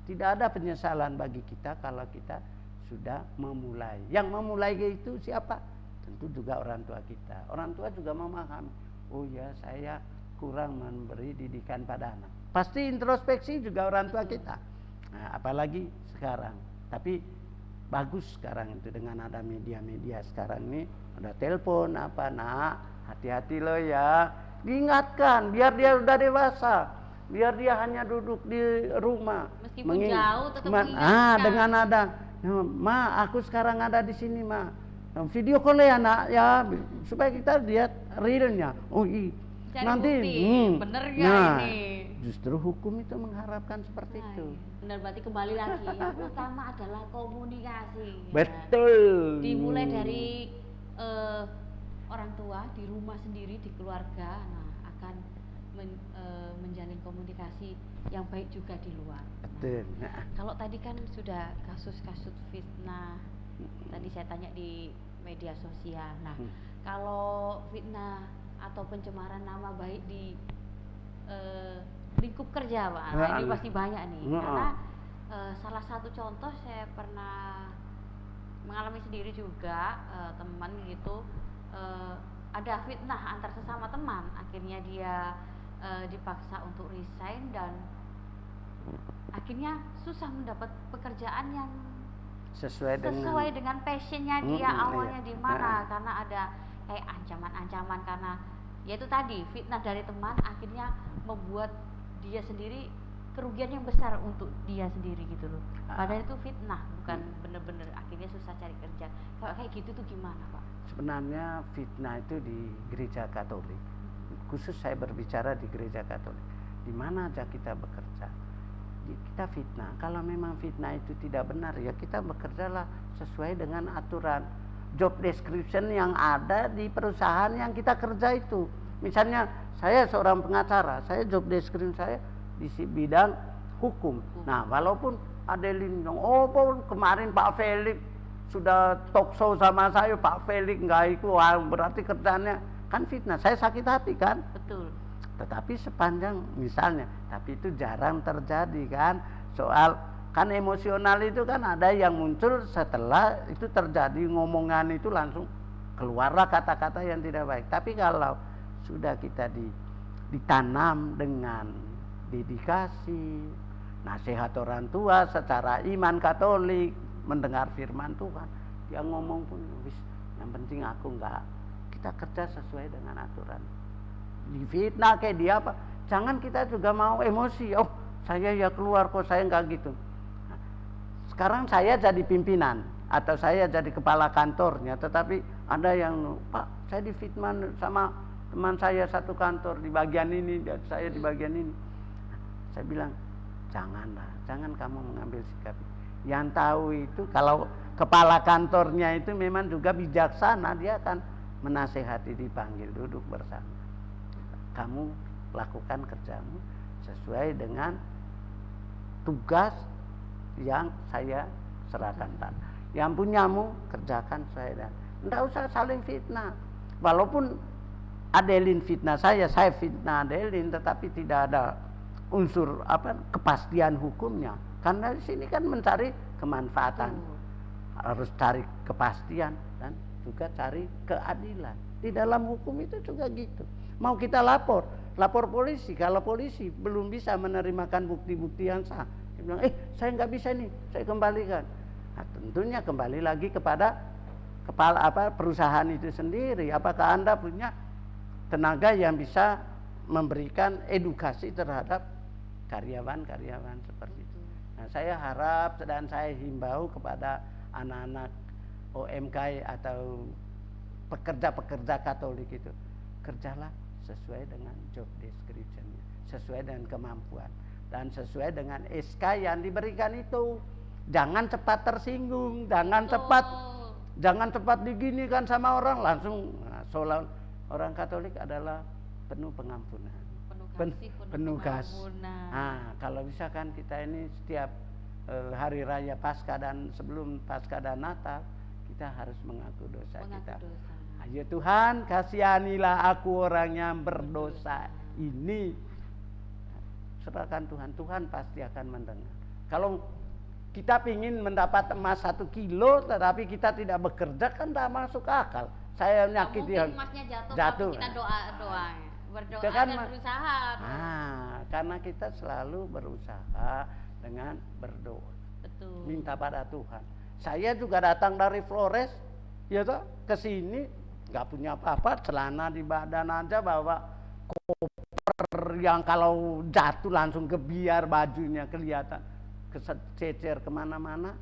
Tidak ada penyesalan bagi kita kalau kita sudah memulai. Yang memulai itu siapa? Tentu juga orang tua kita. Orang tua juga memahami, oh ya saya kurang memberi didikan pada anak. Pasti introspeksi juga orang tua kita. Nah, apalagi sekarang. Tapi bagus sekarang itu dengan ada media-media sekarang ini, ada telepon apa, nak hati-hati lo ya. Diingatkan biar dia udah dewasa. Biar dia hanya duduk di rumah. Meskipun jauh tetap mengingatkan. Dengan ada, ma aku sekarang ada di sini ma. Video call ya nak ya, supaya kita lihat realnya. Oh iya. Nanti bener gak ini? Justru hukum itu mengharapkan seperti itu. Benar, berarti kembali lagi yang utama adalah komunikasi. Betul. Dimulai dari orang tua di rumah sendiri, di keluarga, nah akan menjalin komunikasi yang baik juga di luar. Betul. Nah, kalau tadi kan sudah kasus-kasus fitnah, tadi saya tanya di media sosial. Nah, kalau fitnah atau pencemaran nama baik di lingkup kerja, Pak, nah, ini pasti banyak nih. Karena salah satu contoh saya pernah mengalami sendiri juga, teman gitu, ada fitnah antar sesama teman, akhirnya dia dipaksa untuk resign dan akhirnya susah mendapat pekerjaan yang sesuai dengan passionnya dia awalnya di mana, karena ada kayak ancaman-ancaman, karena yaitu tadi fitnah dari teman akhirnya membuat dia sendiri kerugian yang besar untuk dia sendiri gitu loh. Padahal itu fitnah, bukan bener-bener akhirnya susah cari kerja. Kalau kayak gitu tuh gimana, Pak? Sebenarnya fitnah itu di gereja Katolik, khusus saya berbicara di gereja Katolik, di mana aja kita bekerja kita fitnah. Kalau memang fitnah itu tidak benar, ya kita bekerjalah sesuai dengan aturan job description yang ada di perusahaan yang kita kerja itu. Misalnya saya seorang pengacara, saya job description saya di bidang hukum. Nah, walaupun Adeline bilang, oh kemarin Pak Felix sudah talk show sama saya, Pak Felix nggak ikut, berarti kerjanya kan fitnah. Saya sakit hati kan? Betul. Tetapi sepanjang misalnya, tapi itu jarang terjadi kan, soal kan emosional itu kan ada yang muncul setelah itu terjadi ngomongan itu langsung keluarlah kata-kata yang tidak baik. Tapi kalau sudah kita ditanam dengan dedikasi, nasihat orang tua secara iman Katolik, mendengar firman Tuhan, dia ngomong pun wis, yang penting aku enggak, kita kerja sesuai dengan aturan. Di fitnah kayak dia apa, jangan kita juga mau emosi, oh saya ya keluar kok, saya enggak gitu. Nah, sekarang saya jadi pimpinan atau saya jadi kepala kantornya, tetapi ada yang, Pak saya difitnah sama teman saya satu kantor di bagian ini, saya di bagian ini. Saya bilang janganlah, jangan kamu mengambil sikap. Yang tahu itu kalau kepala kantornya itu memang juga bijaksana, dia akan menasehati, dipanggil duduk bersama. Kamu lakukan kerjamu sesuai dengan tugas yang saya serahkan. Yang punyamu kerjakan sesuai dengan. Tidak usah saling fitnah. Walaupun Adeline fitnah saya fitnah Adeline, tetapi tidak ada unsur kepastian hukumnya. Karena di sini kan mencari kemanfaatan, harus cari kepastian dan juga cari keadilan. Di dalam hukum itu juga gitu. Mau kita lapor polisi, kalau polisi belum bisa menerimakan bukti-bukti yang sah, dia bilang, saya nggak bisa nih, saya kembalikan. Nah, tentunya kembali lagi kepada kepala perusahaan itu sendiri. Apakah Anda punya tenaga yang bisa memberikan edukasi terhadap karyawan-karyawan seperti itu. Nah, saya harap dan saya himbau kepada anak-anak OMK atau pekerja-pekerja Katolik itu, kerjalah sesuai dengan job description-nya, sesuai dengan kemampuan dan sesuai dengan SK yang diberikan itu. Jangan cepat tersinggung, jangan cepat diginikan sama orang langsung. Nah, soal orang Katolik adalah penuh pengampunan, penuh kasih. Nah, kalau misalkan kita ini setiap hari raya Paskah dan sebelum Paskah dan Natal, kita harus mengaku dosa kita. Dosa. Nah, Ya Tuhan, kasihanilah aku orang yang berdosa ini. Serahkan Tuhan, Tuhan pasti akan mendengar. Kalau kita ingin mendapat emas 1 kilo, tetapi kita tidak bekerja, kan tidak masuk akal. Saya menyakiti mungkin emasnya jatuh. Tapi kita berdoa kan, dan berusaha. Karena kita selalu berusaha dengan berdoa. Betul. Minta pada Tuhan. Saya juga datang dari Flores, ya toh, ke sini nggak punya apa-apa, celana di badan aja, bawa koper yang kalau jatuh langsung kebiar, bajunya kelihatan kececer kemana-mana.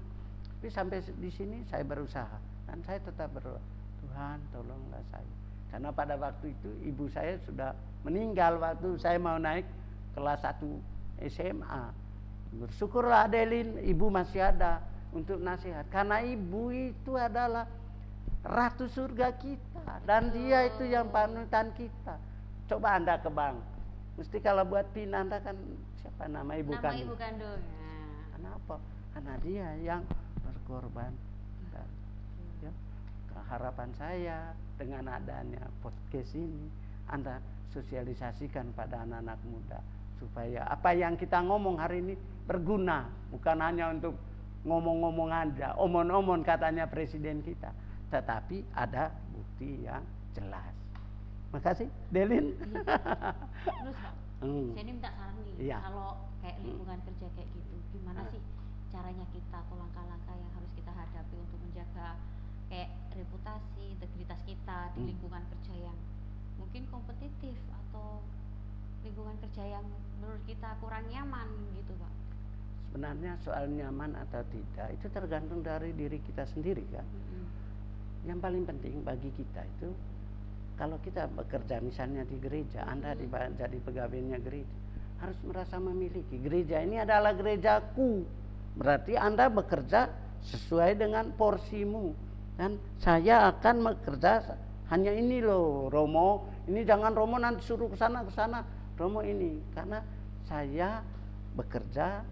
Tapi sampai di sini saya berusaha dan saya tetap berdoa, Tuhan tolonglah saya. Karena pada waktu itu ibu saya sudah meninggal waktu saya mau naik kelas 1 SMA. Bersyukurlah Adeline, ibu masih ada untuk nasihat. Karena ibu itu adalah ratu surga kita dan dia itu yang panutan kita. Coba Anda ke bank, mesti kalau buat PIN Anda kan siapa nama ibu kandung? Nama ibu kandung. Kenapa? Karena dia yang berkorban. Dan, ya, harapan saya dengan adanya podcast ini, Anda sosialisasikan pada anak-anak muda supaya apa yang kita ngomong hari ini berguna, bukan hanya untuk ngomong-ngomong aja, omon-omon katanya presiden kita, tetapi ada bukti yang jelas. Makasih, Delin. Terus Pak, saya ini minta saran nih, kalau kayak lingkungan kerja kayak gitu, gimana sih caranya kita atau langkah-langkah yang harus kita hadapi untuk menjaga kayak reputasi, integritas kita di lingkungan kerja yang mungkin kompetitif atau lingkungan kerja yang menurut kita kurang nyaman gitu Pak? Sebenarnya soal nyaman atau tidak itu tergantung dari diri kita sendiri kan. Yang paling penting bagi kita itu, kalau kita bekerja misalnya di gereja, Anda jadi pegawainya gereja, harus merasa memiliki. Gereja ini adalah gerejaku. Berarti Anda bekerja sesuai dengan porsimu. Dan saya akan bekerja hanya ini loh, Romo. Ini jangan Romo nanti suruh ke sana. Romo ini. Karena saya bekerja,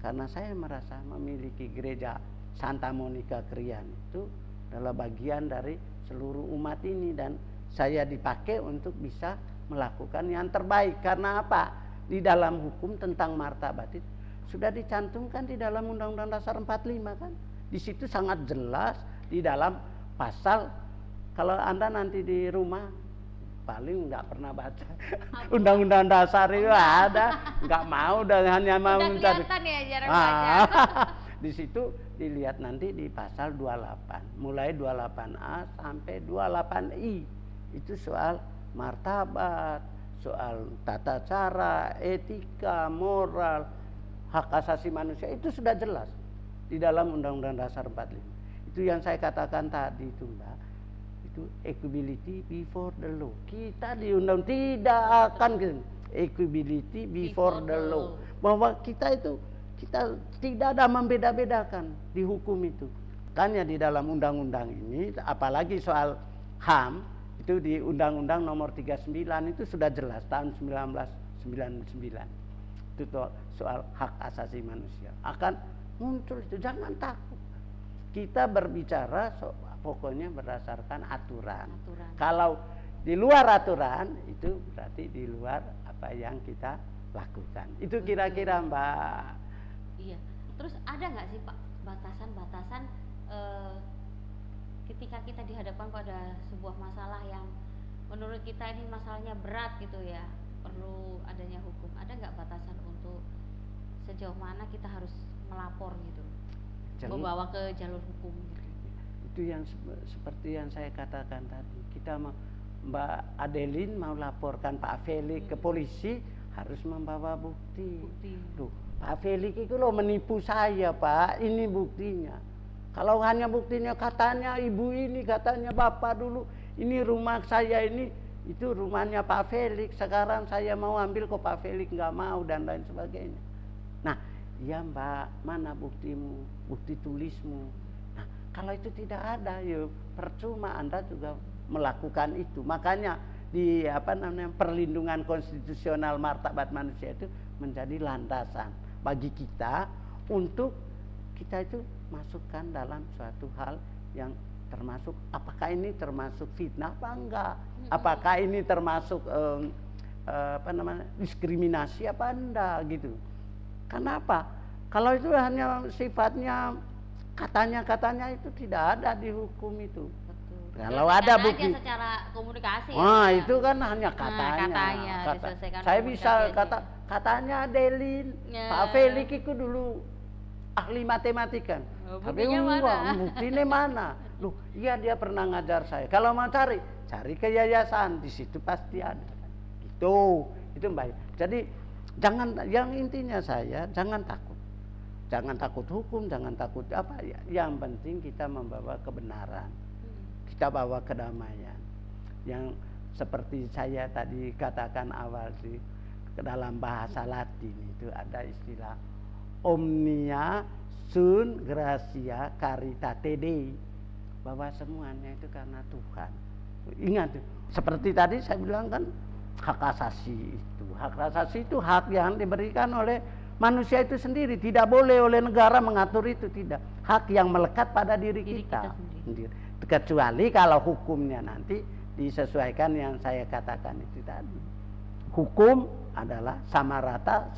karena saya merasa memiliki gereja Santa Monica Krian itu adalah bagian dari seluruh umat ini. Dan saya dipakai untuk bisa melakukan yang terbaik. Karena apa? Di dalam hukum tentang martabat itu sudah dicantumkan di dalam Undang-Undang Dasar 45 kan. Di situ sangat jelas di dalam pasal, kalau Anda nanti di rumah paling nggak pernah baca Undang-Undang Dasar itu ada, nggak mau dan hanya mau mencari. Ya, jarang baca. Di situ dilihat nanti di pasal 28, mulai 28A sampai 28I. Itu soal martabat, soal tata cara, etika, moral, hak asasi manusia, itu sudah jelas di dalam Undang-Undang Dasar 45. Itu yang saya katakan tadi itu Mbak, itu equality before the law. Kita di undang tidak akan equality before the law. Bahwa kita itu kita tidak ada membeda-bedakan di hukum itu. Makanya di dalam undang-undang ini, apalagi soal HAM, itu di Undang-Undang Nomor 39 itu sudah jelas tahun 1999. Itu soal hak asasi manusia. Akan muncul itu, jangan takut. Kita berbicara pokoknya berdasarkan aturan. Kalau di luar aturan itu berarti di luar apa yang kita lakukan. Itu kira-kira Mbak. Iya. Terus ada nggak sih Pak batasan-batasan ketika kita dihadapkan pada sebuah masalah yang menurut kita ini masalahnya berat gitu ya, perlu adanya hukum. Ada nggak batasan untuk sejauh mana kita harus melapor gitu, membawa ke jalur hukum gitu? Itu yang seperti yang saya katakan tadi, kita Mbak Adeline mau laporkan Pak Felix ke polisi harus membawa bukti. Duh, Pak Felix itu loh menipu saya Pak, ini buktinya. Kalau hanya buktinya katanya ibu ini, katanya bapak dulu, ini rumah saya ini, itu rumahnya Pak Felix, sekarang saya mau ambil kok Pak Felix nggak mau dan lain sebagainya. Nah, ya Mbak, mana buktimu, bukti tulismu? Nah, kalau itu tidak ada, yuk percuma Anda juga melakukan itu. Makanya di perlindungan konstitusional martabat manusia itu menjadi landasan bagi kita untuk kita itu masukkan dalam suatu hal yang termasuk, apakah ini termasuk fitnah apa enggak? Apakah ini termasuk diskriminasi apa enggak gitu? Kenapa? Kalau itu hanya sifatnya katanya itu tidak ada di hukum itu. Betul. Kalau ada bukti aja secara komunikasi. Wah, ya. itu kan hanya katanya. Diselesaikan Saya bisa komunikasi aja. katanya Delin, Ya. Pak Felix itu dulu ahli matematika. Tapi buktinya enggak, mana? buktinya mana? Loh, iya dia pernah ngajar saya. Kalau mau cari ke yayasan, di situ pasti ada. Itu baik. Jadi jangan, yang intinya saya jangan takut. Jangan takut hukum, jangan takut apa ya. Yang penting kita membawa kebenaran. Kita bawa kedamaian. Yang seperti saya tadi katakan awal sih, ke dalam bahasa Latin itu ada istilah omnia sunt gratia caritate Dei, bahwa semuanya itu karena Tuhan. Ingat, seperti tadi saya bilang kan, hak asasi itu hak yang diberikan oleh manusia itu sendiri, tidak boleh oleh negara mengatur itu, tidak. Hak yang melekat pada diri kita sendiri. Kecuali kalau hukumnya nanti disesuaikan yang saya katakan itu tadi. Hukum adalah sama rata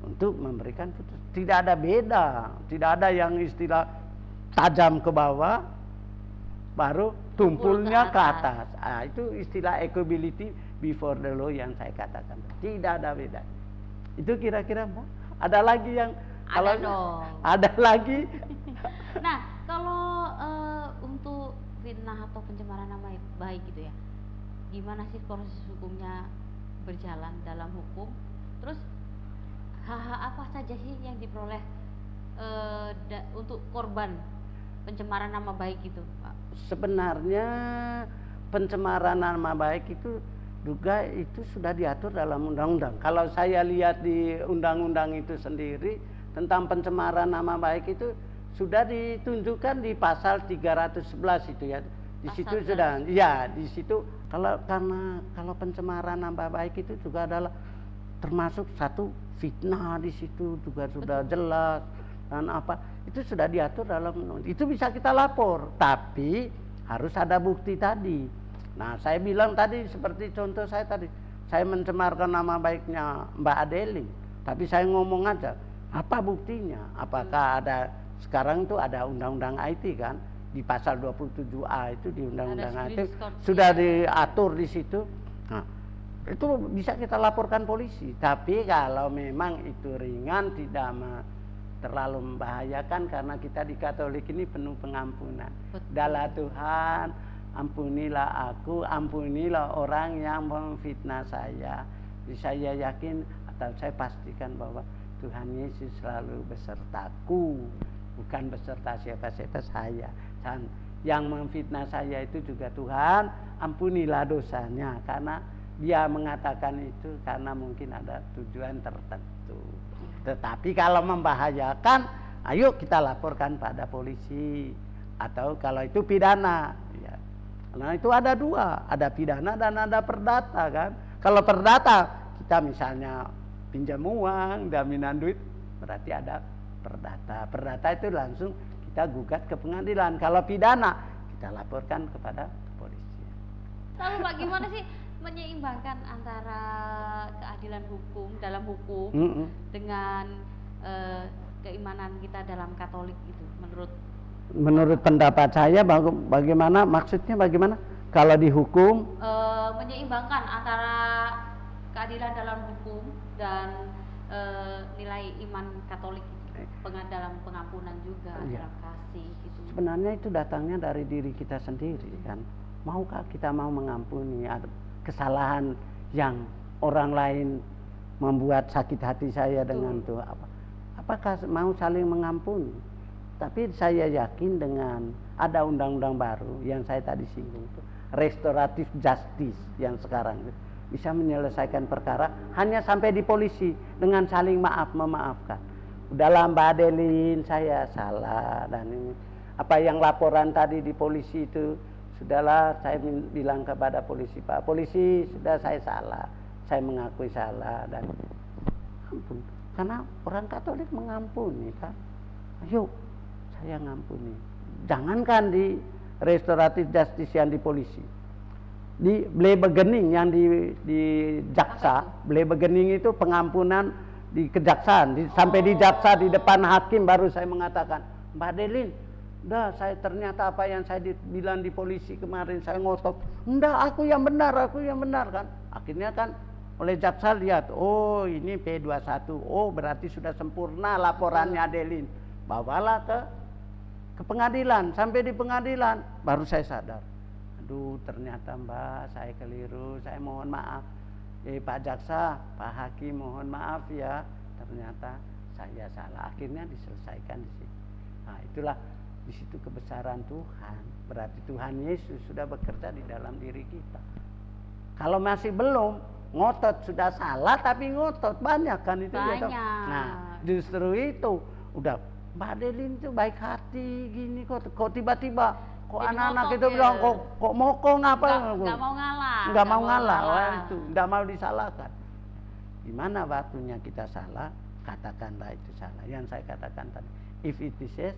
untuk memberikan putus. Tidak ada beda, tidak ada yang istilah tajam ke bawah baru tumpulnya ke atas. Itu istilah equality before the law yang saya katakan. Tidak ada beda. Itu kira-kira Mbak. Ada lagi yang ada dong. Ada lagi. Nah, kalau untuk fitnah atau pencemaran nama baik gitu ya, gimana sih proses hukumnya berjalan dalam hukum? Terus hak apa saja sih yang diperoleh untuk korban pencemaran nama baik itu, Pak? Sebenarnya pencemaran nama baik itu juga itu sudah diatur dalam undang-undang. Kalau saya lihat di undang-undang itu sendiri tentang pencemaran nama baik itu sudah ditunjukkan di pasal 311 itu ya. Di situ sudah, ya di situ kalau pencemaran nama baik itu juga adalah termasuk satu fitnah, di situ juga sudah jelas dan apa itu sudah diatur dalam undang-undang. Itu bisa kita lapor, tapi harus ada bukti tadi. Nah, saya bilang tadi seperti contoh saya tadi, saya mencemarkan nama baiknya Mbak Adeline, tapi saya ngomong aja, apa buktinya? Apakah ada, sekarang itu ada undang-undang IT kan, di pasal 27A itu di undang-undang IT sudah diatur di situ. Nah, itu bisa kita laporkan polisi, tapi kalau memang itu ringan, tidak terlalu membahayakan, karena kita di Katolik ini penuh pengampunan. Dalam Tuhan, ampunilah aku, ampunilah orang yang memfitnah saya. Jadi saya yakin atau saya pastikan bahwa Tuhan Yesus selalu besertaku, bukan beserta siapa-siapa saya. Dan yang memfitnah saya itu juga Tuhan, ampunilah dosanya, karena dia mengatakan itu karena mungkin ada tujuan tertentu. Tetapi kalau membahayakan, ayo kita laporkan pada polisi, atau kalau itu pidana. Ya. Nah itu ada dua, ada pidana dan ada perdata kan. Kalau perdata kita misalnya pinjam uang, jaminan duit, berarti ada perdata. Perdata itu langsung kita gugat ke pengadilan. Kalau pidana kita laporkan kepada kepolisian. Lalu Pak, gimana sih menyeimbangkan antara keadilan hukum dalam hukum dengan keimanan kita dalam Katolik itu menurut pendapat saya bagaimana, maksudnya bagaimana kalau dihukum menyeimbangkan antara keadilan dalam hukum dan nilai iman Katolik dalam pengampunan juga, dalam kasih gitu. Sebenarnya itu datangnya dari diri kita sendiri kan. Maukah kita mau mengampuni kesalahan yang orang lain membuat sakit hati saya dengan itu, apakah mau saling mengampuni? Tapi saya yakin dengan ada undang-undang baru yang saya tadi singgung itu, restoratif justice yang sekarang bisa menyelesaikan perkara hanya sampai di polisi dengan saling memaafkan. Dalam Mbak Adeline saya salah, dan ini apa yang laporan tadi di polisi itu, sudahlah saya bilang kepada polisi, Pak polisi, sudah saya salah, saya mengakui salah, dan ampun, karena orang Katolik mengampuni kan. Ayo saya ngampuni, jangankan di restoratif justice yang di polisi, di Blebegening yang di jaksa, Blebegening itu pengampunan di kejaksaan, sampai di jaksa di depan hakim baru saya mengatakan, Mbak Delin, dah saya ternyata apa yang saya bilang di polisi kemarin saya ngotot, enggak aku yang benar kan. Akhirnya kan oleh jaksa lihat, oh ini P21, oh berarti sudah sempurna laporannya Delin, bawalah ke pengadilan. Sampai di pengadilan baru saya sadar, aduh ternyata Mbak saya keliru, saya mohon maaf. Pak Jaksa, Pak Hakim mohon maaf ya, ternyata saya salah. Akhirnya diselesaikan di situ. Nah itulah di situ kebesaran Tuhan. Berarti Tuhan Yesus sudah bekerja di dalam diri kita. Kalau masih belum, ngotot sudah salah tapi ngotot banyak kan itu. Banyak. Nah justru itu udah Mbak Delin itu baik hati gini kok tiba-tiba kok anak-anak itu bilang kok mokong apa? Nggak mau ngalah. Nggak mau ngalah. Wah, itu nggak mau disalahkan. Di mana waktunya kita salah, katakanlah itu salah. Yang saya katakan tadi, if it is yes,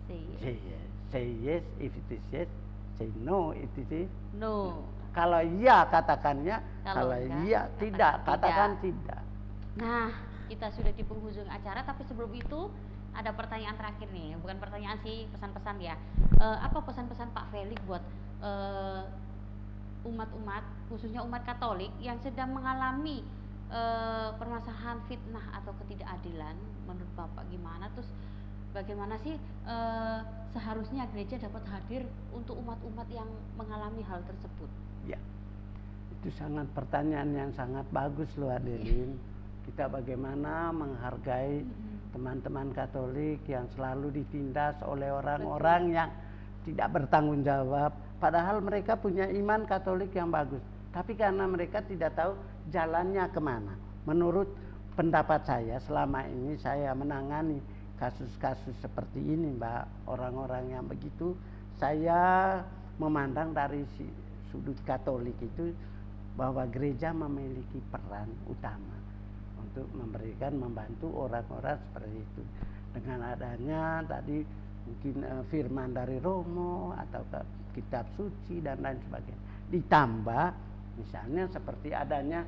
say yes. Say yes, if it is yes, say no, it is no. Kalau iya katakannya, kalau enggak, iya tidak, katakan tidak. Nah, kita sudah di penghujung acara, tapi sebelum itu ada pertanyaan terakhir nih, bukan pertanyaan sih, pesan-pesan ya. Apa pesan-pesan Pak Felix buat umat-umat, khususnya umat Katolik yang sedang mengalami permasalahan fitnah atau ketidakadilan? Menurut Bapak gimana? Terus bagaimana sih seharusnya gereja dapat hadir untuk umat-umat yang mengalami hal tersebut? Ya, itu sangat pertanyaan yang sangat bagus loh Adelin. Kita bagaimana menghargai teman-teman Katolik yang selalu ditindas oleh orang-orang yang tidak bertanggung jawab, padahal mereka punya iman Katolik yang bagus, tapi karena mereka tidak tahu jalannya kemana. Menurut pendapat saya, selama ini saya menangani kasus-kasus seperti ini Mbak, orang-orang yang begitu, saya memandang dari sudut Katolik itu bahwa gereja memiliki peran utama untuk membantu orang-orang seperti itu. Dengan adanya tadi mungkin firman dari Romo atau kitab suci dan lain sebagainya. Ditambah misalnya seperti adanya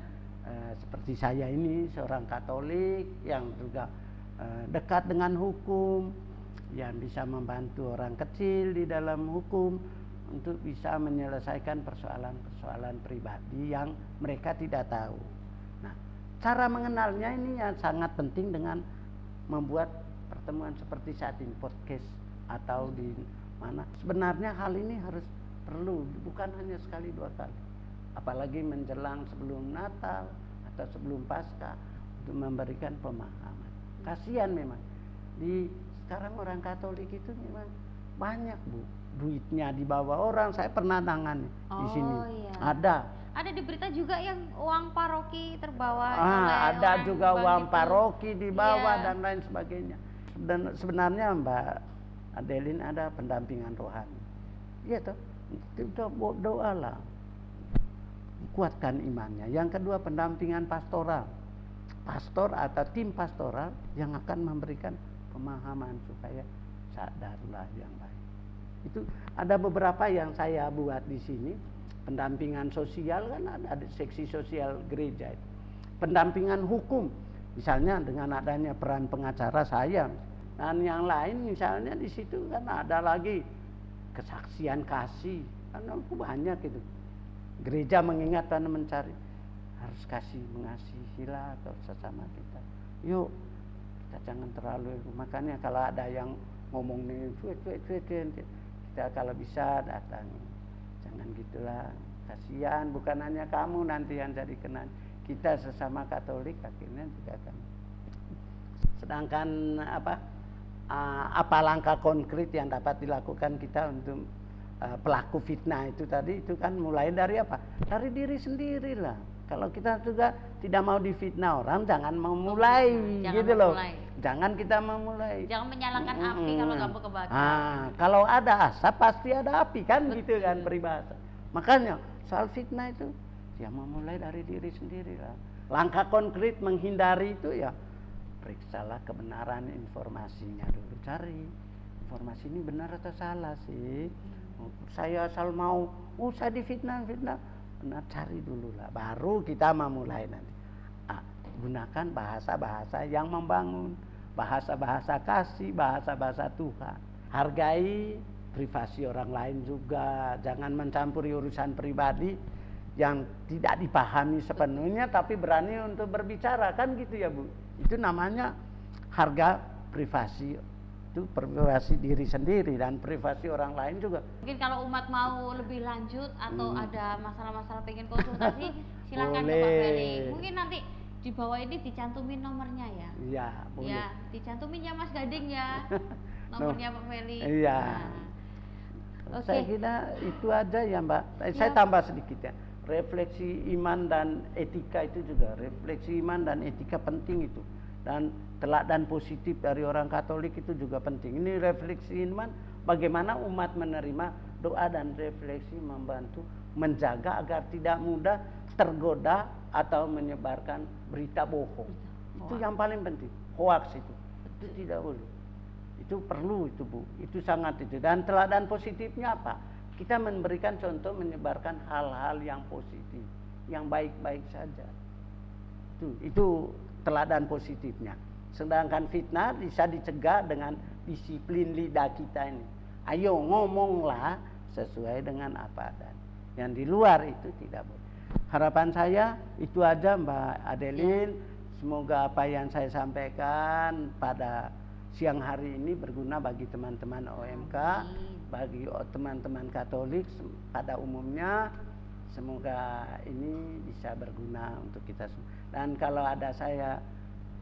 seperti saya ini seorang Katolik yang juga dekat dengan hukum, yang bisa membantu orang kecil di dalam hukum untuk bisa menyelesaikan persoalan-persoalan pribadi yang mereka tidak tahu. Nah, cara mengenalnya ini yang sangat penting dengan membuat pertemuan seperti saat ini, podcast atau di mana. Sebenarnya hal ini harus perlu, bukan hanya sekali dua kali. Apalagi menjelang sebelum Natal atau sebelum Paskah untuk memberikan pemahaman. Kasihan memang. Sekarang orang Katolik itu memang banyak Bu, duitnya dibawa orang. Saya pernah tangani di sini. Iya. Ada di berita juga yang uang paroki terbawa. Ada juga uang paroki dibawa dan lain sebagainya. Dan sebenarnya Mbak Adelin ada pendampingan rohani. Iya toh, kita doalah, kuatkan imannya. Yang kedua pendampingan pastoral, pastor atau tim pastoral yang akan memberikan pemahaman supaya sadarlah yang baik. Itu ada beberapa yang saya buat di sini. Pendampingan sosial kan ada seksi sosial gereja itu. Pendampingan hukum misalnya dengan adanya peran pengacara saya, dan yang lain misalnya di situ kan ada lagi kesaksian kasih, kan banyak itu. Gereja mengingatkan mencari harus kasih mengasihilah atau sesama kita. Yuk kita jangan terlalu, makanya kalau ada yang ngomong nih cuek kita kalau bisa datangi. Jangan gitulah, kasihan bukan hanya kamu nanti yang jadi kena, kita sesama Katolik akhirnya juga akan. Sedangkan apa langkah konkret yang dapat dilakukan kita untuk pelaku fitnah itu tadi, itu kan mulai dari apa? Dari diri sendiri lah. Kalau kita juga tidak mau difitnah orang, jangan memulai, gitu loh. Jangan kita memulai. Jangan menyalakan api kalau nggak mau kebakar. Kalau ada asap pasti ada api kan. Betul. Gitu kan peribahasa. Makanya soal fitnah itu ya memulai dari diri sendiri lah. Langkah konkret menghindari itu ya periksalah kebenaran informasinya dulu, cari informasi ini benar atau salah sih. Saya asal mau, saya difitnah, benar, cari dulu lah, baru kita memulai nanti. Gunakan bahasa-bahasa yang membangun, bahasa-bahasa kasih, bahasa-bahasa Tuhan. Hargai privasi orang lain juga, jangan mencampuri urusan pribadi yang tidak dipahami sepenuhnya tapi berani untuk berbicara, kan gitu ya Bu. Itu namanya harga privasi, itu privasi diri sendiri dan privasi orang lain juga. Mungkin kalau umat mau lebih lanjut atau ada masalah-masalah pengen konsultasi silakan ke Boleh. Pak Feli. Mungkin nanti di bawah ini dicantumin nomornya ya. Iya, boleh. Ya, dicantumin ya Mas Gading ya. Nomornya Pak Feli. Iya. Oke. Saya kira itu aja ya Mbak. Saya tambah sedikit ya. Refleksi iman dan etika itu juga. Refleksi iman dan etika penting itu. Dan teladan positif dari orang Katolik itu juga penting. Ini refleksi iman, bagaimana umat menerima doa dan refleksi membantu menjaga agar tidak mudah tergoda atau menyebarkan berita bohong. Itu yang paling penting. Hoax itu tidak boleh. Itu perlu itu Bu, itu sangat itu. Dan teladan positifnya apa? Kita memberikan contoh menyebarkan hal-hal yang positif, yang baik-baik saja. Itu teladan positifnya. Sedangkan fitnah bisa dicegah dengan disiplin lidah kita ini. Ayo ngomonglah sesuai dengan apa adanya. Yang di luar itu tidak boleh. Harapan saya itu aja Mbak Adeline. Semoga apa yang saya sampaikan pada siang hari ini berguna bagi teman-teman OMK, bagi teman-teman Katolik pada umumnya. Semoga ini bisa berguna untuk kita semua. Dan kalau ada saya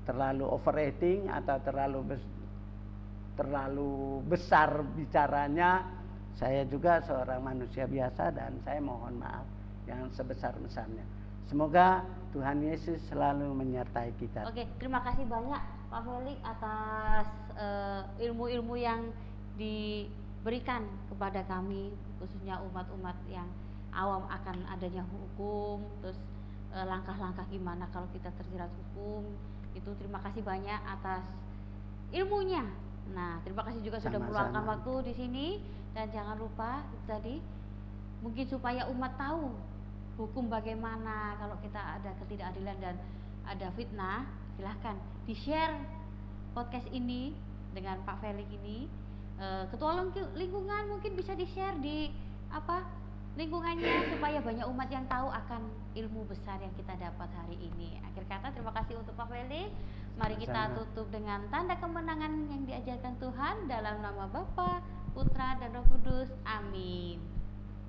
terlalu overacting atau terlalu besar bicaranya, saya juga seorang manusia biasa dan saya mohon maaf yang sebesar-besarnya. Semoga Tuhan Yesus selalu menyertai kita. Oke, terima kasih banyak Pak Felix atas ilmu-ilmu yang diberikan kepada kami, khususnya umat-umat yang awam akan adanya hukum, terus langkah-langkah gimana kalau kita terjerat hukum. Itu terima kasih banyak atas ilmunya. Nah, terima kasih juga sudah meluangkan waktu di sini, dan jangan lupa tadi mungkin supaya umat tahu hukum bagaimana kalau kita ada ketidakadilan dan ada fitnah, silahkan di-share podcast ini dengan Pak Felix ini. Ketua lingkungan mungkin bisa di-share di lingkungannya supaya banyak umat yang tahu akan ilmu besar yang kita dapat hari ini. Akhir kata terima kasih untuk Pak Felix. Mari kita tutup dengan tanda kemenangan yang diajarkan Tuhan dalam nama Bapa, Putra dan Roh Kudus. Amin.